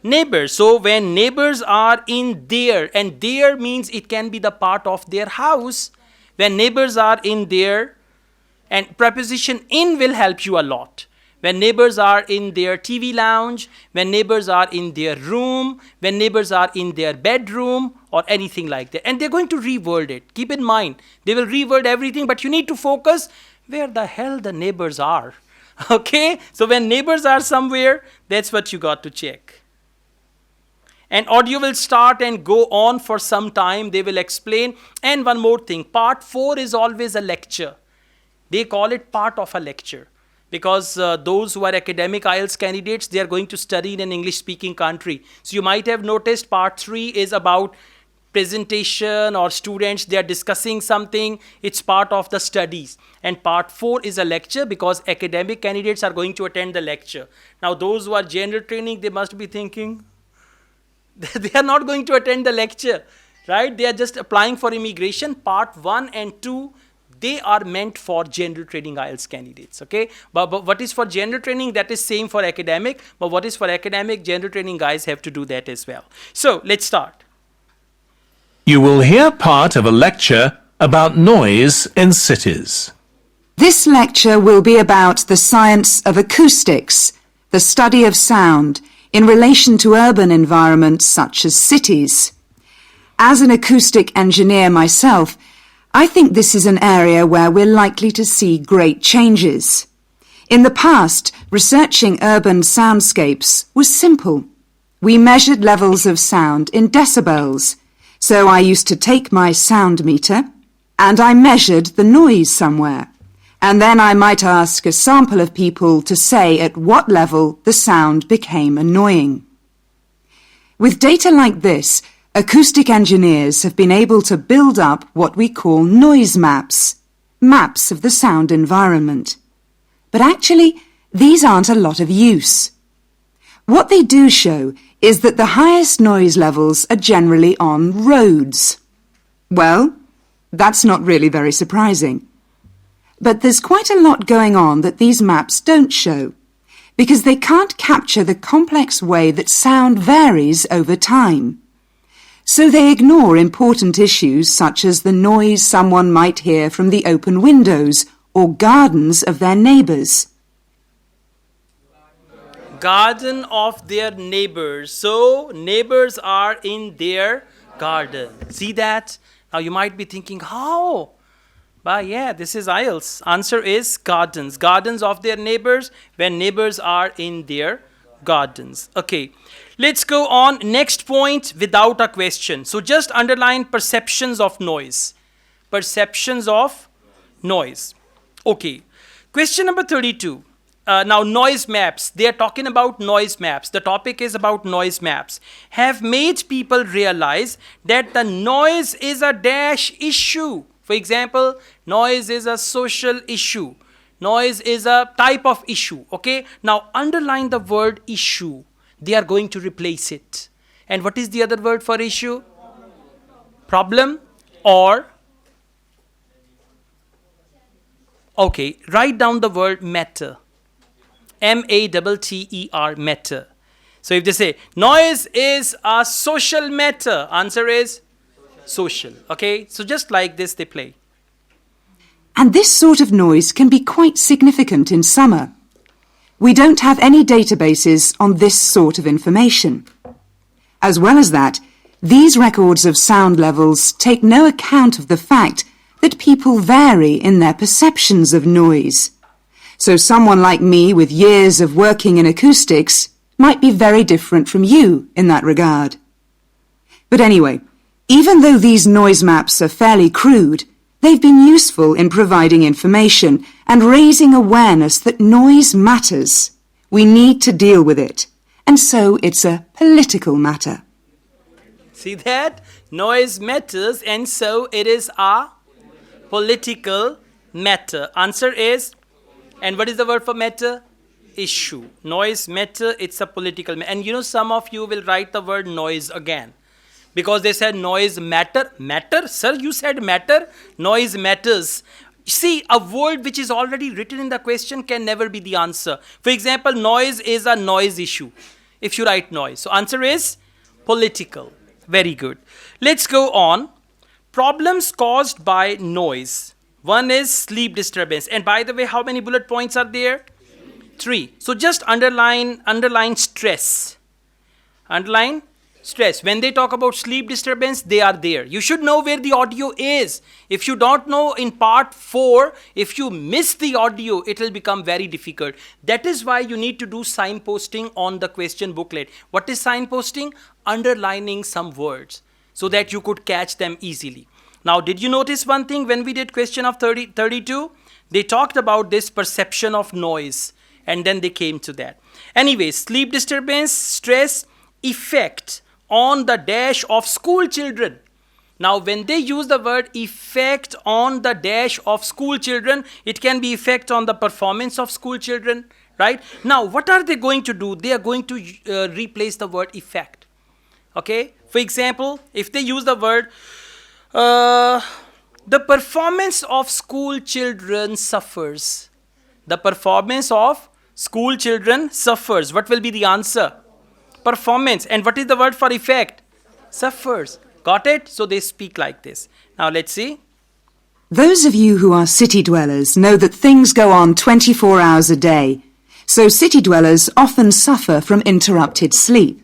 neighbors. So when neighbors are in there, and there means it can be the part of their house. When neighbors are in there, and preposition in will help you a lot. When neighbors are in their TV lounge, when neighbors are in their room, when neighbors are in their bedroom, or anything like that. And they're going to reword it. Keep in mind, they will reword everything, but you need to focus where the hell the neighbors are. Okay? So when neighbors are somewhere, that's what you got to check. And audio will start and go on for some time. They will explain. And one more thing, part 4 is always a lecture. They call it part of a lecture. Because those who are academic IELTS candidates, they are going to study in an English-speaking country. So you might have noticed part 3 is about presentation, or students, they are discussing something. It's part of the studies. And part 4 is a lecture, because academic candidates are going to attend the lecture. Now those who are general training, they must be thinking, they are not going to attend the lecture, right? They are just applying for immigration. Part 1 and 2, they are meant for general training IELTS candidates, okay? But what is for general training, that is same for academic. But what is for academic, general training guys have to do that as well. So let's start. You will hear part of a lecture about noise in cities. This lecture will be about the science of acoustics, the study of sound, in relation to urban environments such as cities. As an acoustic engineer myself, I think this is an area where we're likely to see great changes. In the past, researching urban soundscapes was simple. We measured levels of sound in decibels, so I used to take my sound meter and I measured the noise somewhere. And then I might ask a sample of people to say at what level the sound became annoying. With data like this, acoustic engineers have been able to build up what we call noise maps, maps of the sound environment. But actually, these aren't a lot of use. What they do show is that the highest noise levels are generally on roads. Well, that's not really very surprising. But there's quite a lot going on that these maps don't show, because they can't capture the complex way that sound varies over time. So they ignore important issues such as the noise someone might hear from the open windows or gardens of their neighbours. Garden of their neighbors. So neighbors are in their garden. See that? Now you might be thinking, how? But yeah, this is IELTS. Answer is gardens. Gardens of their neighbors, when neighbors are in their gardens. Okay, let's go on. Next point, without a question. So just underline perceptions of noise. Perceptions of noise. Okay, question number 32. Now noise maps. They are talking about noise maps. The topic is about noise maps. Have made people realize that the noise is a dash issue. For example, noise is a social issue. Noise is a type of issue, okay? Now underline the word issue. They are going to replace it. And what is the other word for issue? Problem or? Okay, write down the word matter. M-A-T-T-E-R, matter. So if they say, noise is a social matter, answer is social, okay? So just like this they play. And this sort of noise can be quite significant in summer. We don't have any databases on this sort of information. As well as that, these records of sound levels take no account of the fact that people vary in their perceptions of noise. So someone like me with years of working in acoustics might be very different from you in that regard. But anyway, even though these noise maps are fairly crude, they've been useful in providing information and raising awareness that noise matters. We need to deal with it. And so it's a political matter. See that? Noise matters, and so it is a political matter. Answer is, and what is the word for matter? Issue. Noise matter, it's a political matter. And you know, some of you will write the word noise again. Because they said noise matter. Matter? Sir, you said matter? Noise matters. See, a word which is already written in the question can never be the answer. For example, noise is a noise issue. If you write noise. So answer is political. Very good. Let's go on. Problems caused by noise. One is sleep disturbance. And by the way, how many bullet points are there? 3. So just underline stress. Underline stress. When they talk about sleep disturbance, they are there. You should know where the audio is. If you don't know in part 4, if you miss the audio, it will become very difficult. That is why you need to do signposting on the question booklet. What is signposting? Underlining some words so that you could catch them easily. Now, did you notice one thing when we did question of 32? They talked about this perception of noise, and then they came to that. Anyway, sleep disturbance, stress, effect on the dash of school children. Now, when they use the word effect on the dash of school children, it can be effect on the performance of school children, right? Now, what are they going to do? They are going to replace the word effect. Okay? For example, if they use the word, the performance of school children suffers. The performance of school children suffers. What will be the answer? Performance. And what is the word for effect? Suffers. Got it? So they speak like this. Now let's see. Those of you who are city dwellers know that things go on 24 hours a day, so city dwellers often suffer from interrupted sleep.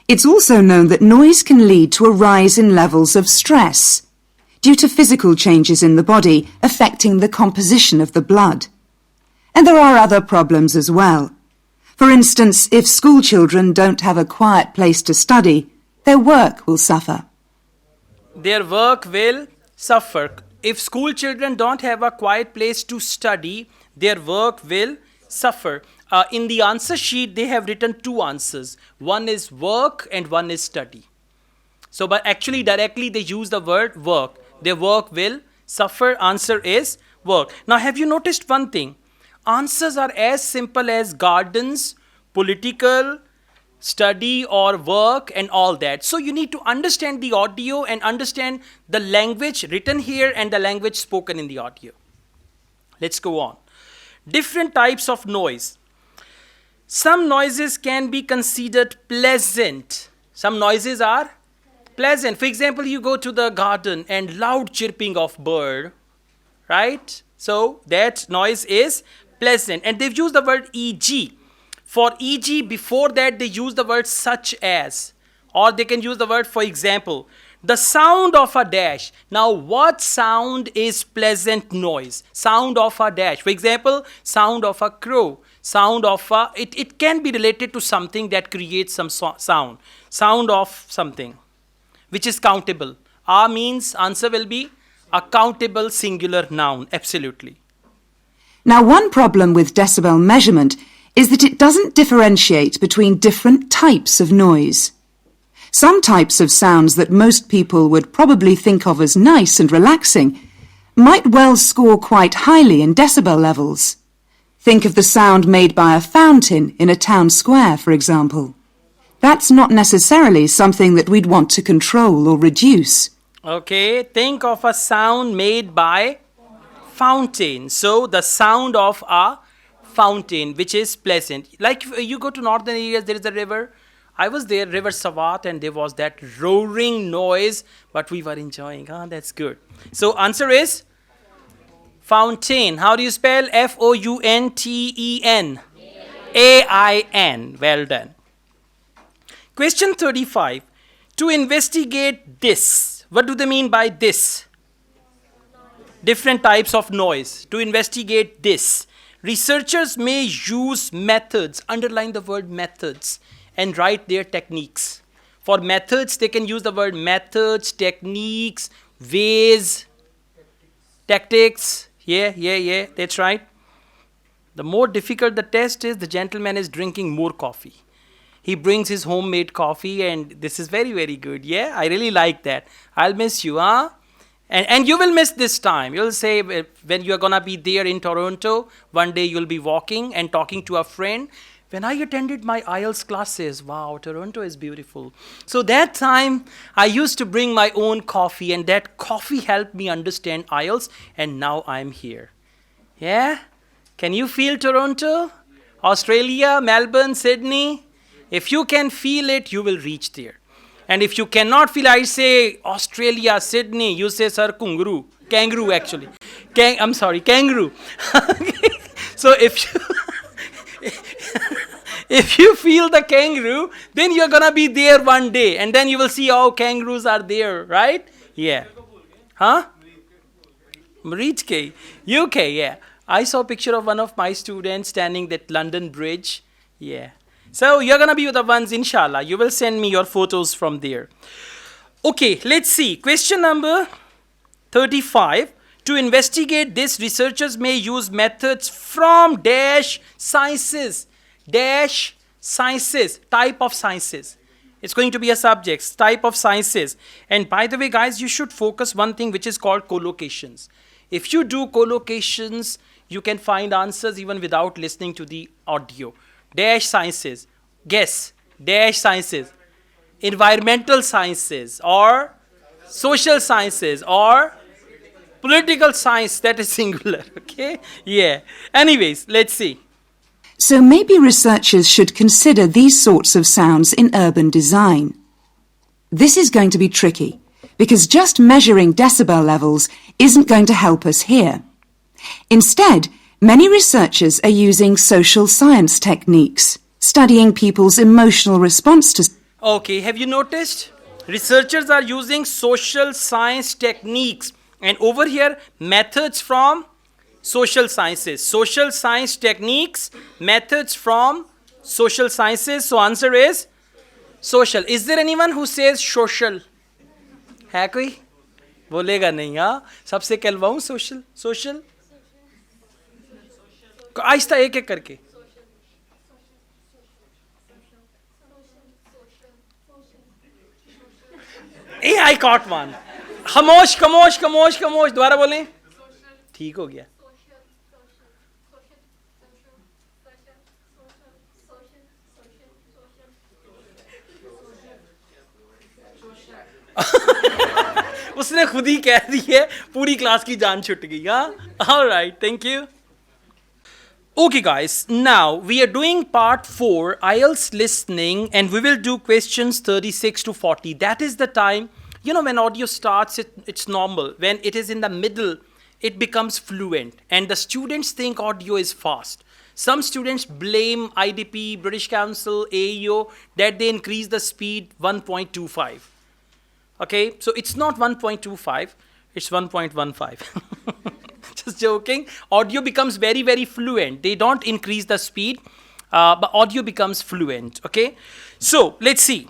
It's also known that noise can lead to a rise in levels of stress due to physical changes in the body affecting the composition of the blood. And there are other problems as well. For instance, if school children don't have a quiet place to study, their work will suffer. Their work will suffer. If school children don't have a quiet place to study, their work will suffer. In the answer sheet, they have written 2 answers. One is work and one is study. So, but actually directly they use the word work. Their work will suffer. Answer is work. Now, have you noticed one thing? Answers are as simple as gardens, political, study or work and all that. So you need to understand the audio and understand the language written here and the language spoken in the audio. Let's go on. Different types of noise. Some noises can be considered pleasant. Some noises are pleasant. For example, you go to the garden and loud chirping of bird, right? So that noise is pleasant. And they've used the word EG. For EG, before that, they use the word such as. Or they can use the word, for example, the sound of a dash. Now, what sound is pleasant noise? Sound of a dash. For example, sound of a crow. Sound of a... It can be related to something that creates some sound. Sound of something, which is countable. A means answer will be a countable singular noun. Absolutely. Now, one problem with decibel measurement is that it doesn't differentiate between different types of noise. Some types of sounds that most people would probably think of as nice and relaxing might well score quite highly in decibel levels. Think of the sound made by a fountain in a town square, for example. That's not necessarily something that we'd want to control or reduce. Okay, think of a sound made by fountain. So the sound of a fountain, which is pleasant. Like you go to northern areas, there is a river. I was there, River Sawat, and there was that roaring noise, but we were enjoying. That's good. So answer is fountain. How do you spell? Founten? A-I-N. Well done. Question 35. To investigate this. What do they mean by this? Different types of noise. To investigate this, researchers may use methods, underline the word methods, and write their techniques. For methods, they can use the word methods, techniques, ways, tactics. Yeah, that's right. The more difficult the test is, the gentleman is drinking more coffee. He brings his homemade coffee, and this is very, very good. Yeah, I really like that. I'll miss you, huh? And you will miss this time. You'll say when you're going to be there in Toronto, one day you'll be walking and talking to a friend. When I attended my IELTS classes, wow, Toronto is beautiful. So that time, I used to bring my own coffee, and that coffee helped me understand IELTS, and now I'm here. Yeah? Can you feel Toronto? Australia, Melbourne, Sydney? If you can feel it, you will reach there. And if you cannot feel, I say Australia, Sydney, you say sir, kangaroo actually. Kangaroo. So if you If you feel the kangaroo, then you're gonna be there one day, and then you will see how kangaroos are there, right? Yeah. Huh? UK. UK, yeah. I saw a picture of one of my students standing at London Bridge. Yeah. So you're gonna be the ones, inshallah. You will send me your photos from there. Okay, let's see. Question number 35. To investigate this, researchers may use methods from dash sciences. Dash sciences. Type of sciences. It's going to be a subject. Type of sciences. And by the way, guys, you should focus one thing which is called collocations. If you do collocations, you can find answers even without listening to the audio. Dash sciences. Guess. Dash sciences. Environmental sciences or social sciences or political science, that is singular. Okay? Yeah. Anyways, let's see. So maybe researchers should consider these sorts of sounds in urban design. This is going to be tricky because just measuring decibel levels isn't going to help us here. Instead, many researchers are using social science techniques, studying people's emotional response to... Okay, have you noticed? Researchers are using social science techniques, and over here, methods from social sciences. Social science techniques, methods from social sciences. So answer is social. Is there anyone who says social? है कोई? बोलेगा नहीं, हाँ? सबसे कहलवाऊं social? Social? आहिस्ता एक एक करके. ए आई कॉट वन. खामोश खामोश खामोश खामोश. दोबारा बोलें. ठीक हो गया. उसने खुद ही कह दी है, पूरी क्लास की जान छुट गई. हाँ, all right, thank you. Okay guys, now we are doing part 4 IELTS listening, and we will do questions 36 to 40. That is the time, you know, when audio starts, it's normal. When it is in the middle, it becomes fluent, and the students think audio is fast. Some students blame IDP, British Council, AEO that they increase the speed 1.25. Okay, so it's not 1.25, it's 1.15. Just joking. Audio becomes very, very fluent. They don't increase the speed, but audio becomes fluent. Okay, so let's see.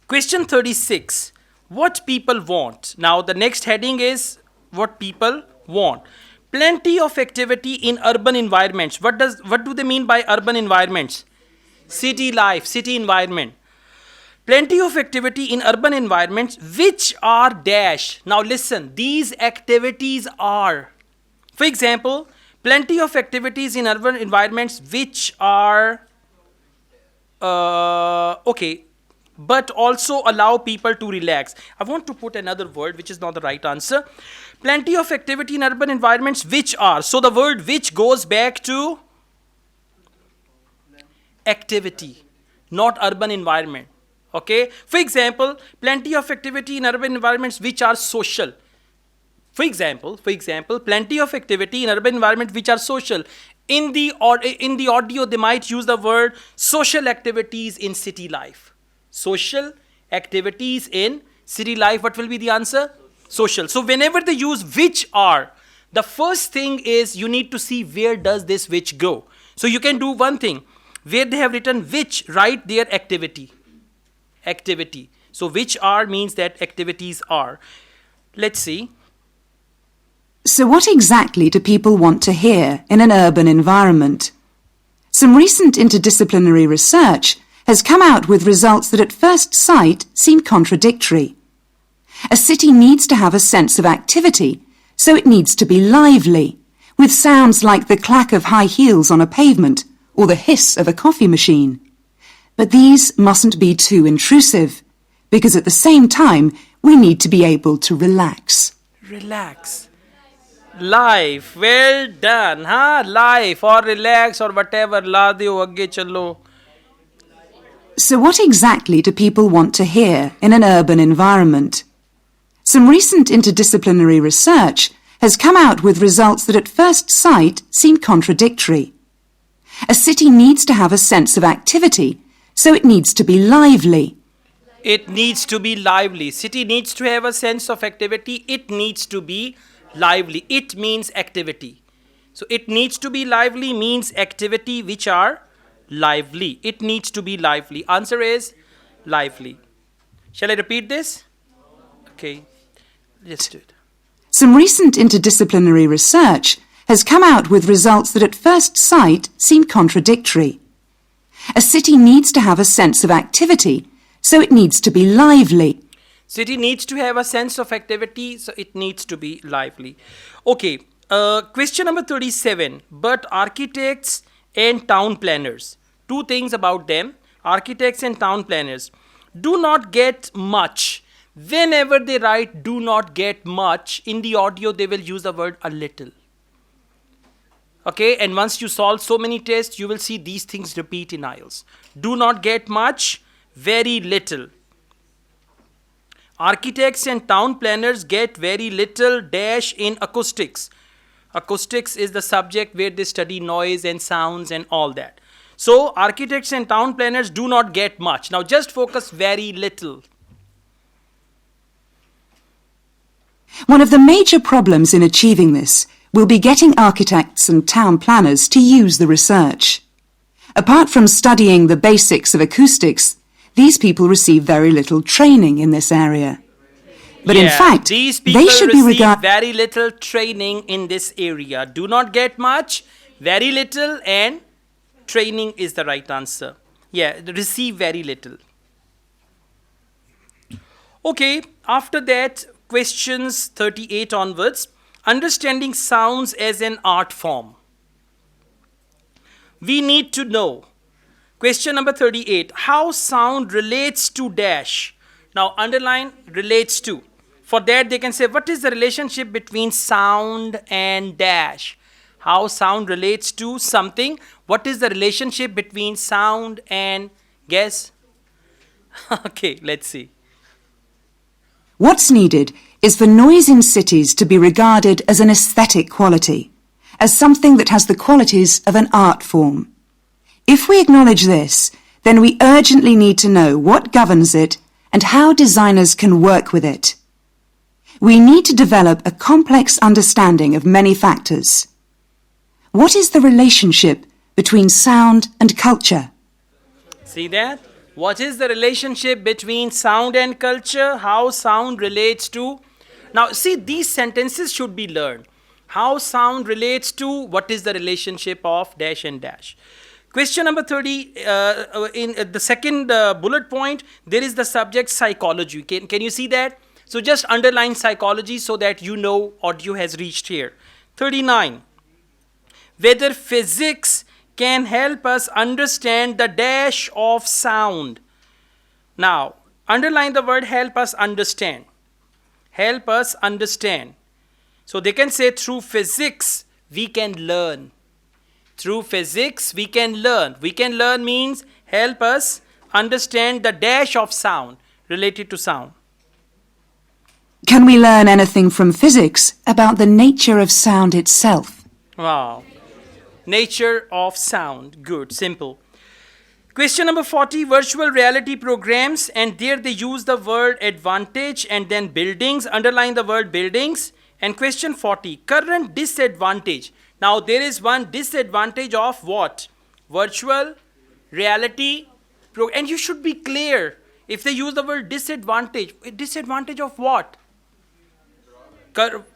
Question 36. What people want. Now the next heading is what people want. Plenty of activity in urban environments. What do they mean by urban environments? City life, city environment. Plenty of activity in urban environments which are dash. Now listen, these activities are, for example, plenty of activities in urban environments which are, okay, but also allow people to relax. I want to put another word which is not the right answer. Plenty of activity in urban environments which are. So the word which goes back to activity, not urban environment. Okay, for example, plenty of activity in urban environments which are social. For example, plenty of activity in urban environments which are social. In the audio, they might use the word social activities in city life. Social activities in city life. What will be the answer? Social. So whenever they use which are, the first thing is you need to see where does this which go. So you can do one thing. Where they have written which, write their activity. Activity. So which are means that activities are. Let's see. So what exactly do people want to hear in an urban environment? Some recent interdisciplinary research has come out with results that at first sight seem contradictory. A city needs to have a sense of activity, so it needs to be lively, with sounds like the clack of high heels on a pavement or the hiss of a coffee machine. But these mustn't be too intrusive, because at the same time, we need to be able to relax. Relax. Life. Well done. Huh? Life or relax or whatever. La deo, agge chalo. So what exactly do people want to hear in an urban environment? Some recent interdisciplinary research has come out with results that at first sight seem contradictory. A city needs to have a sense of activity, so it needs to be lively. It needs to be lively. City needs to have a sense of activity. It needs to be lively. It means activity. So it needs to be lively means activity which are lively. It needs to be lively. Answer is lively. Shall I repeat this? Okay, let's do it. Some recent interdisciplinary research has come out with results that at first sight seem contradictory. A city needs to have a sense of activity, so it needs to be lively. City needs to have a sense of activity, so it needs to be lively. Okay, question number 37. But architects and town planners, two things about them, architects and town planners, do not get much. Whenever they write do not get much, in the audio they will use the word a little. Okay, and once you solve so many tests, you will see these things repeat in IELTS. Do not get much, very little. Architects and town planners get very little dash in acoustics. Acoustics is the subject where they study noise and sounds and all that. So architects and town planners do not get much. Now just focus very little. One of the major problems in achieving this will be getting architects and town planners to use the research. Apart from studying the basics of acoustics, these people receive very little training in this area. But in fact, these people they should be receive regarded very little training in this area. Do not get much, very little, and training is the right answer. Yeah, receive very little. Okay, after that, questions 38 onwards. Understanding sounds as an art form. We need to know. Question number 38. How sound relates to dash. Now underline relates to. For that they can say, what is the relationship between sound and dash? How sound relates to something. What is the relationship between sound and guess? Okay, let's see. What's needed is for noise in cities to be regarded as an aesthetic quality, as something that has the qualities of an art form. If we acknowledge this, then we urgently need to know what governs it and how designers can work with it. We need to develop a complex understanding of many factors. What is the relationship between sound and culture? See that? What is the relationship between sound and culture? How sound relates to? Now see, these sentences should be learned. How sound relates to, what is the relationship of dash and dash. Question number 30, in the second bullet point, there is the subject psychology. Can you see that? So just underline psychology so that you know audio has reached here. 39. Whether physics can help us understand the dash of sound. Now, underline the word help us understand. Help us understand. So they can say through physics we can learn. Through physics we can learn. We can learn means help us understand the dash of sound related to sound. Can we learn anything from physics about the nature of sound itself? Wow. Nature of sound. Good. Simple. Question number 40. Virtual reality programs, and there they use the word advantage and then buildings. Underline the word buildings. And question 40. Current disadvantage. Now there is one disadvantage of what? Virtual reality. And you should be clear. If they use the word disadvantage. Disadvantage of what?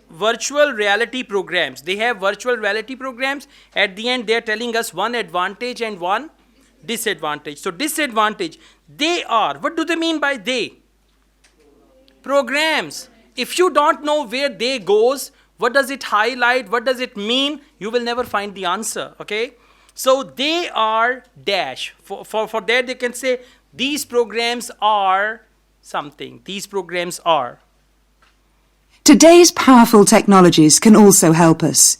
Virtual reality programs. They have virtual reality programs. At the end they are telling us one advantage and one disadvantage. So disadvantage, they are, what do they mean by they? Programs. If you don't know where they goes, what does it highlight, what does it mean, you will never find the answer. Okay, so they are dash. For that they can say these programs are something. These programs are. Today's powerful technologies can also help us.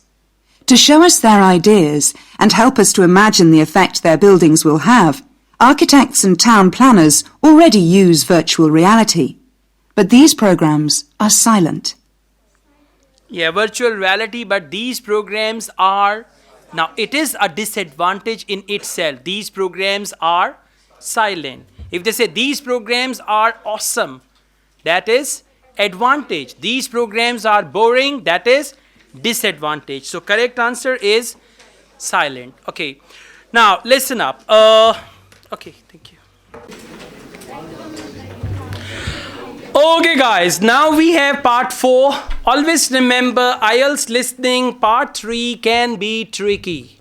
To show us their ideas and help us to imagine the effect their buildings will have, architects and town planners already use virtual reality. But these programs are silent. Yeah, virtual reality, but these programs are Now, it is a disadvantage in itself. These programs are silent. If they say these programs are awesome, that is advantage. These programs are boring, that is disadvantage. So, correct answer is silent. Okay. Now, listen up. Okay, thank you. Okay, guys, now we have part 4. Always remember, IELTS listening part 3 can be tricky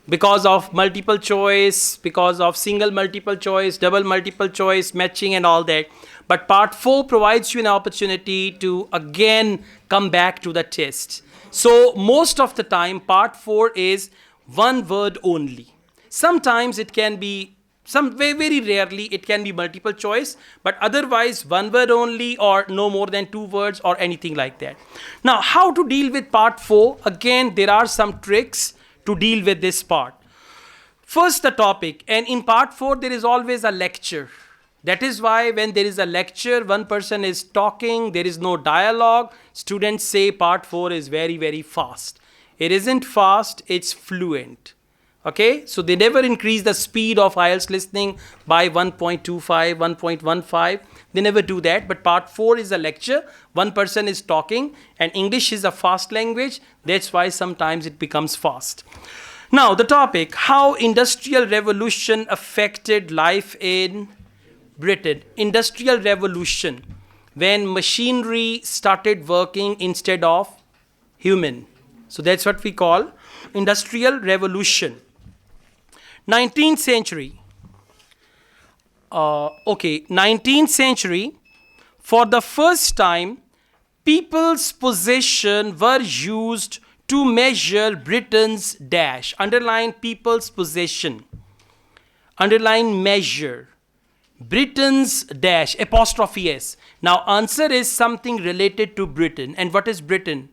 because of multiple choice, because of single multiple choice, double multiple choice, matching and all that. But part 4 provides you an opportunity to again come back to the test. So most of the time, part 4 is one word only. Sometimes it can be very rarely it can be multiple choice, but otherwise one word only or no more than 2 words or anything like that. Now, how to deal with part 4? Again, there are some tricks to deal with this part. First, the topic, and in part 4 there is always a lecture. That is why when there is a lecture, one person is talking, there is no dialogue, students say part 4 is very fast. It isn't fast, it's fluent. Okay, so they never increase the speed of IELTS listening by 1.25, 1.15. They never do that. But part 4 is a lecture. One person is talking, and English is a fast language. That's why sometimes it becomes fast. Now, the topic, how Industrial Revolution affected life in Britain. Industrial Revolution, when machinery started working instead of human. So that's what we call Industrial Revolution. 19th century. 19th century, for the first time, people's possession were used to measure Britain's dash. Underline people's possession. Underline measure. Britain's dash, apostrophe S. Now, answer is something related to Britain. And what is Britain?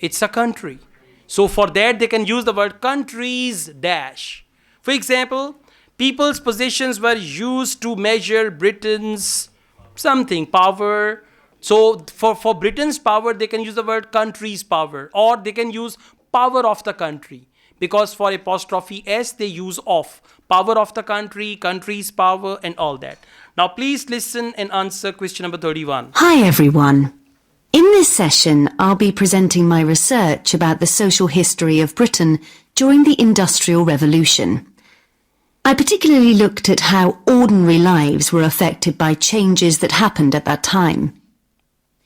It's a country. So, for that, they can use the word country's dash. For example, people's possessions were used to measure Britain's something, power. So for Britain's power, they can use the word country's power, or they can use power of the country, because for apostrophe S, they use of. Power of the country, country's power, and all that. Now, please listen and answer question number 31. Hi everyone. In this session, I'll be presenting my research about the social history of Britain during the Industrial Revolution. I particularly looked at how ordinary lives were affected by changes that happened at that time.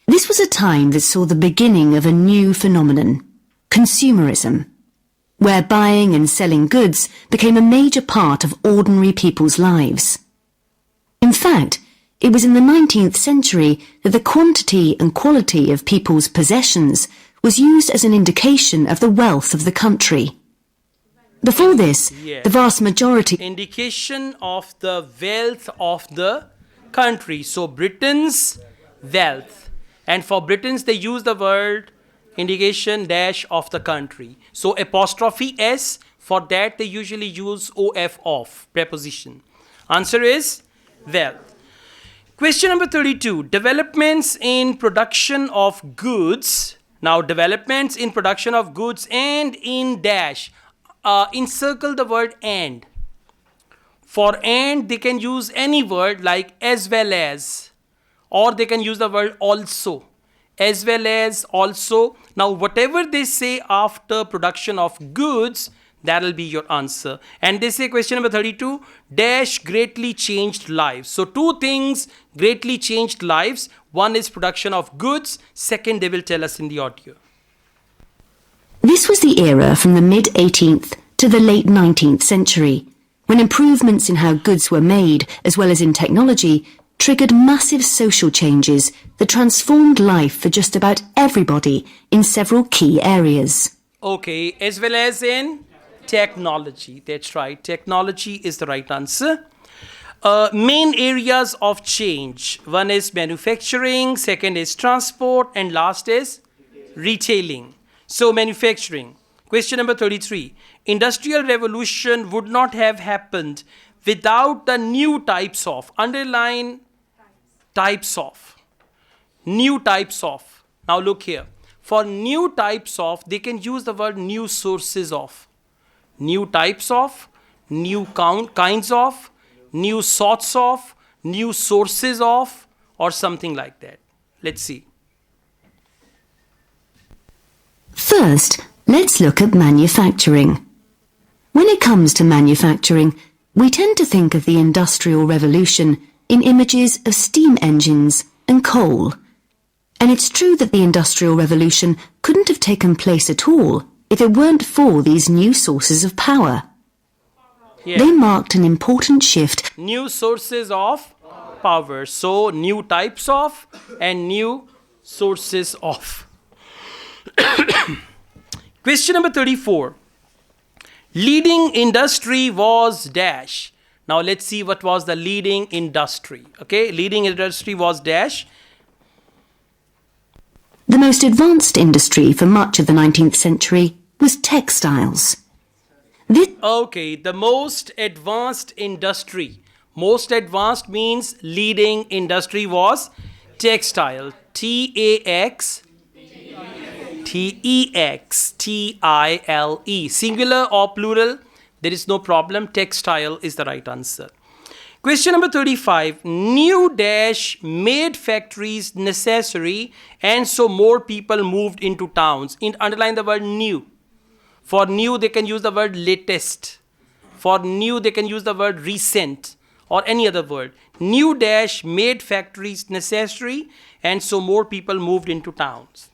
This was a time that saw the beginning of a new phenomenon, consumerism, where buying and selling goods became a major part of ordinary people's lives. In fact, it was in the 19th century that the quantity and quality of people's possessions was used as an indication of the wealth of the country. Before this, the vast majority... Indication of the wealth of the country. So, Britain's wealth. And for Britain's, they use the word indication dash of the country. So, apostrophe S, for that they usually use of preposition. Answer is wealth. Question number 32. Developments in production of goods. Now, developments in production of goods and in dash. Encircle the word and. For and, they can use any word like as well as, or they can use the word also. As well as, also. Now, whatever they say after production of goods, that will be your answer. And they say question number 32, dash greatly changed lives. So, two things greatly changed lives. One is production of goods. Second, they will tell us in the audio. This was the era from the mid-18th to the late 19th century, when improvements in how goods were made, as well as in technology, triggered massive social changes that transformed life for just about everybody in several key areas. Okay, as well as in technology. That's right, technology is the right answer. Main areas of change. One is manufacturing, second is transport, and last is retailing. So, manufacturing. Question number 33. Industrial Revolution would not have happened without the new types of. Underline types of. New types of. Now look here. For new types of, they can use the word new sources of. New types of, new kinds of, new sorts of, new sources of, or something like that. Let's see. First, let's look at manufacturing. When it comes to manufacturing, we tend to think of the Industrial Revolution in images of steam engines and coal. And it's true that the Industrial Revolution couldn't have taken place at all if it weren't for these new sources of power. Yeah. They marked an important shift. New sources of power. So, new types of and new sources of. Question number 34. Leading industry was dash. Now, let's see what was the leading industry. Okay, leading industry was dash. The most advanced industry for much of the 19th century was textiles. Okay, the most advanced industry. Most advanced means leading industry was textile. Textile. Singular or plural, there is no problem. Textile is the right answer. Question number 35. New dash made factories necessary, and so more people moved into towns. Underline the word new. For new, they can use the word latest. For new, they can use the word recent or any other word. New dash made factories necessary, and so more people moved into towns.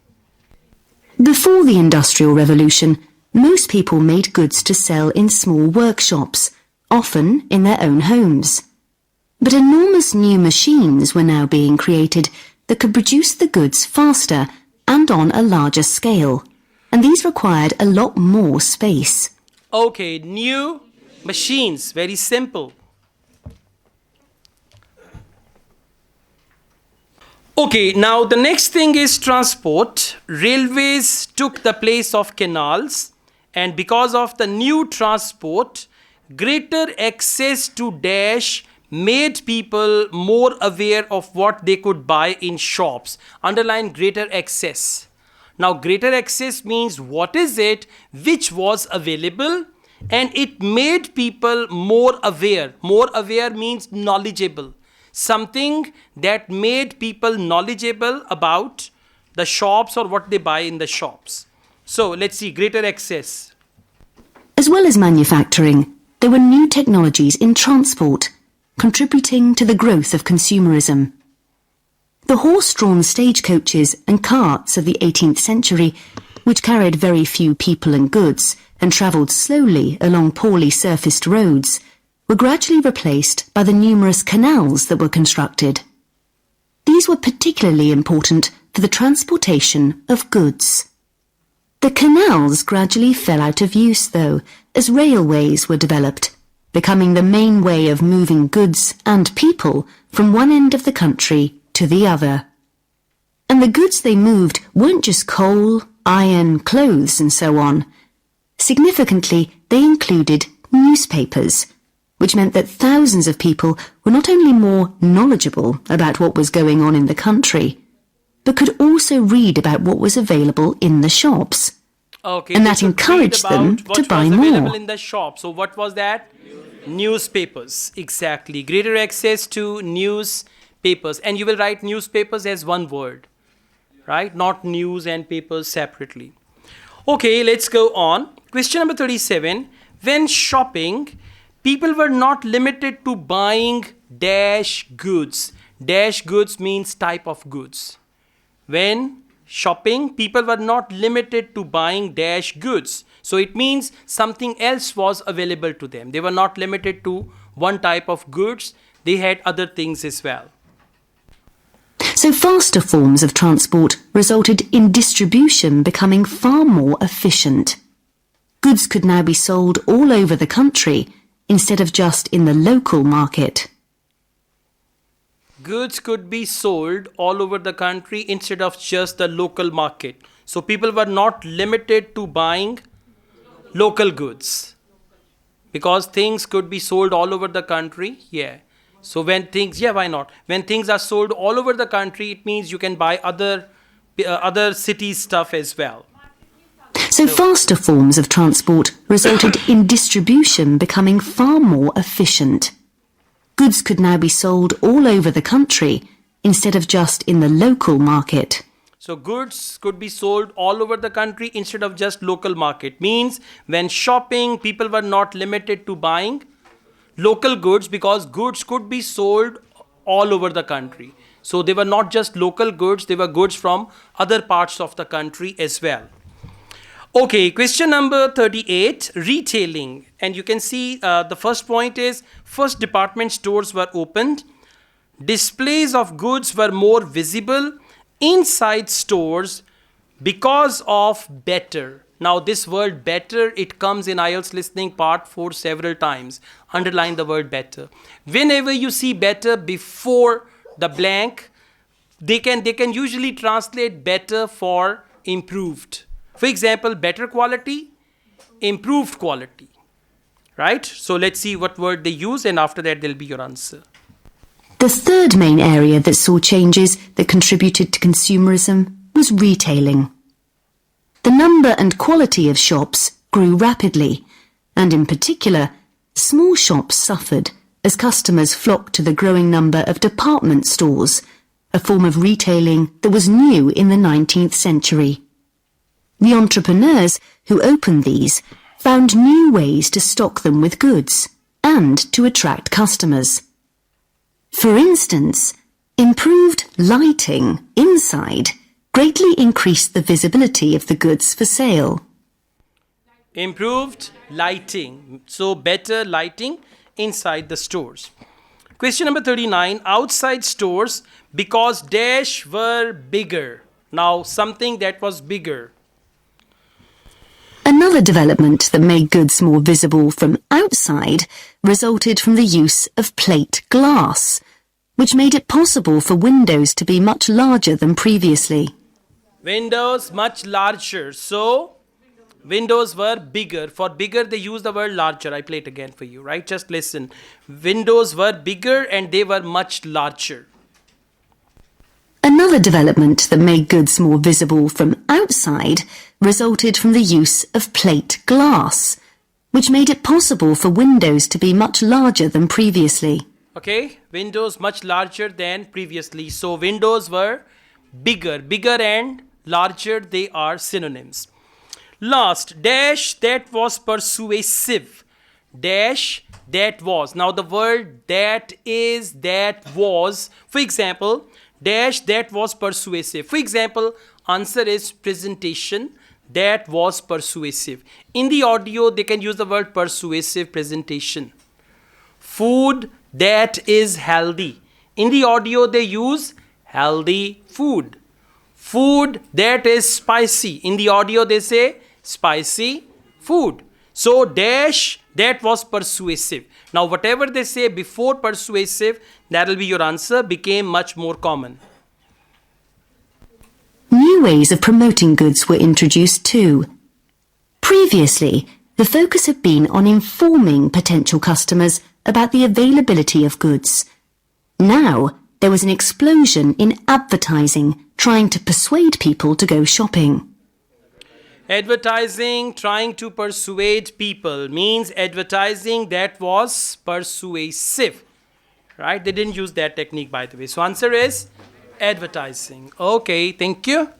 Before the Industrial Revolution, most people made goods to sell in small workshops, often in their own homes. But enormous new machines were now being created that could produce the goods faster and on a larger scale, and these required a lot more space. Okay, new machines, very simple. Okay, now the next thing is transport. Railways took the place of canals, and because of the new transport, greater access to dash made people more aware of what they could buy in shops. Underline greater access. Now, greater access means what is it which was available, and it made people more aware. More aware means knowledgeable. Something that made people knowledgeable about the shops or what they buy in the shops. So, let's see, greater access. As well as manufacturing, there were new technologies in transport, contributing to the growth of consumerism. The horse-drawn stagecoaches and carts of the 18th century, which carried very few people and goods and travelled slowly along poorly surfaced roads, were gradually replaced by the numerous canals that were constructed. These were particularly important for the transportation of goods. The canals gradually fell out of use, though, as railways were developed, becoming the main way of moving goods and people from one end of the country to the other. And the goods they moved weren't just coal, iron, clothes, and so on. Significantly, they included newspapers, which meant that thousands of people were not only more knowledgeable about what was going on in the country, but could also read about what was available in the shops. Okay, and that encouraged them to buy more. Available in the shop. So what was that? Newspapers. Exactly. Greater access to newspapers. And you will write newspapers as one word, right? Not news and papers separately. Okay, let's go on. Question number 37. When shopping, people were not limited to buying dash goods. Dash goods means type of goods. When shopping, people were not limited to buying dash goods. So it means something else was available to them. They were not limited to one type of goods. They had other things as well. So faster forms of transport resulted in distribution becoming far more efficient. Goods could now be sold all over the country instead of just in the local market. Goods could be sold all over the country instead of just the local market. So people were not limited to buying local goods because things could be sold all over the country. Yeah. So when things, why not? When things are sold all over the country, it means you can buy other other city stuff as well. So faster forms of transport resulted in distribution becoming far more efficient. Goods could now be sold all over the country instead of just in the local market. So goods could be sold all over the country instead of just local market. Means when shopping, people were not limited to buying local goods because goods could be sold all over the country. So they were not just local goods, they were goods from other parts of the country as well. Okay, question number 38, retailing. And you can see the first point is, first department stores were opened. Displays of goods were more visible inside stores because of better. Now this word better, it comes in IELTS listening part 4 several times. Underline the word better. Whenever you see better before the blank, they can usually translate better for improved. For example, better quality, improved quality, right? So let's see what word they use, and after that there'll be your answer. The third main area that saw changes that contributed to consumerism was retailing. The number and quality of shops grew rapidly, and in particular, small shops suffered as customers flocked to the growing number of department stores, a form of retailing that was new in the 19th century. The entrepreneurs who opened these found new ways to stock them with goods and to attract customers. For instance, improved lighting inside greatly increased the visibility of the goods for sale. Improved lighting, so better lighting inside the stores. Question number 39, outside stores because dash were bigger. Now something that was bigger. Another development that made goods more visible from outside resulted from the use of plate glass, which made it possible for windows to be much larger than previously. Windows much larger, so windows were bigger. For bigger they use the word larger. I play it again for you, right? Just listen. Windows were bigger and they were much larger. Another development that made goods more visible from outside resulted from the use of plate glass, which made it possible for windows to be much larger than previously. Okay, windows much larger than previously. So windows were bigger. Bigger and larger, they are synonyms. Last, dash that was persuasive. Dash that was. Now the word that is, that was. For example, dash that was persuasive. For example, answer is presentation that was persuasive. In the audio, they can use the word persuasive presentation. Food that is healthy. In the audio, they use healthy food. Food that is spicy. In the audio, they say spicy food. So, dash that was persuasive. Now, whatever they say before persuasive, that will be your answer, became much more common. New ways of promoting goods were introduced too. Previously, the focus had been on informing potential customers about the availability of goods. Now, there was an explosion in advertising trying to persuade people to go shopping. Advertising trying to persuade people means advertising that was persuasive. Right? They didn't use that technique, by the way. So answer is advertising. Okay, thank you.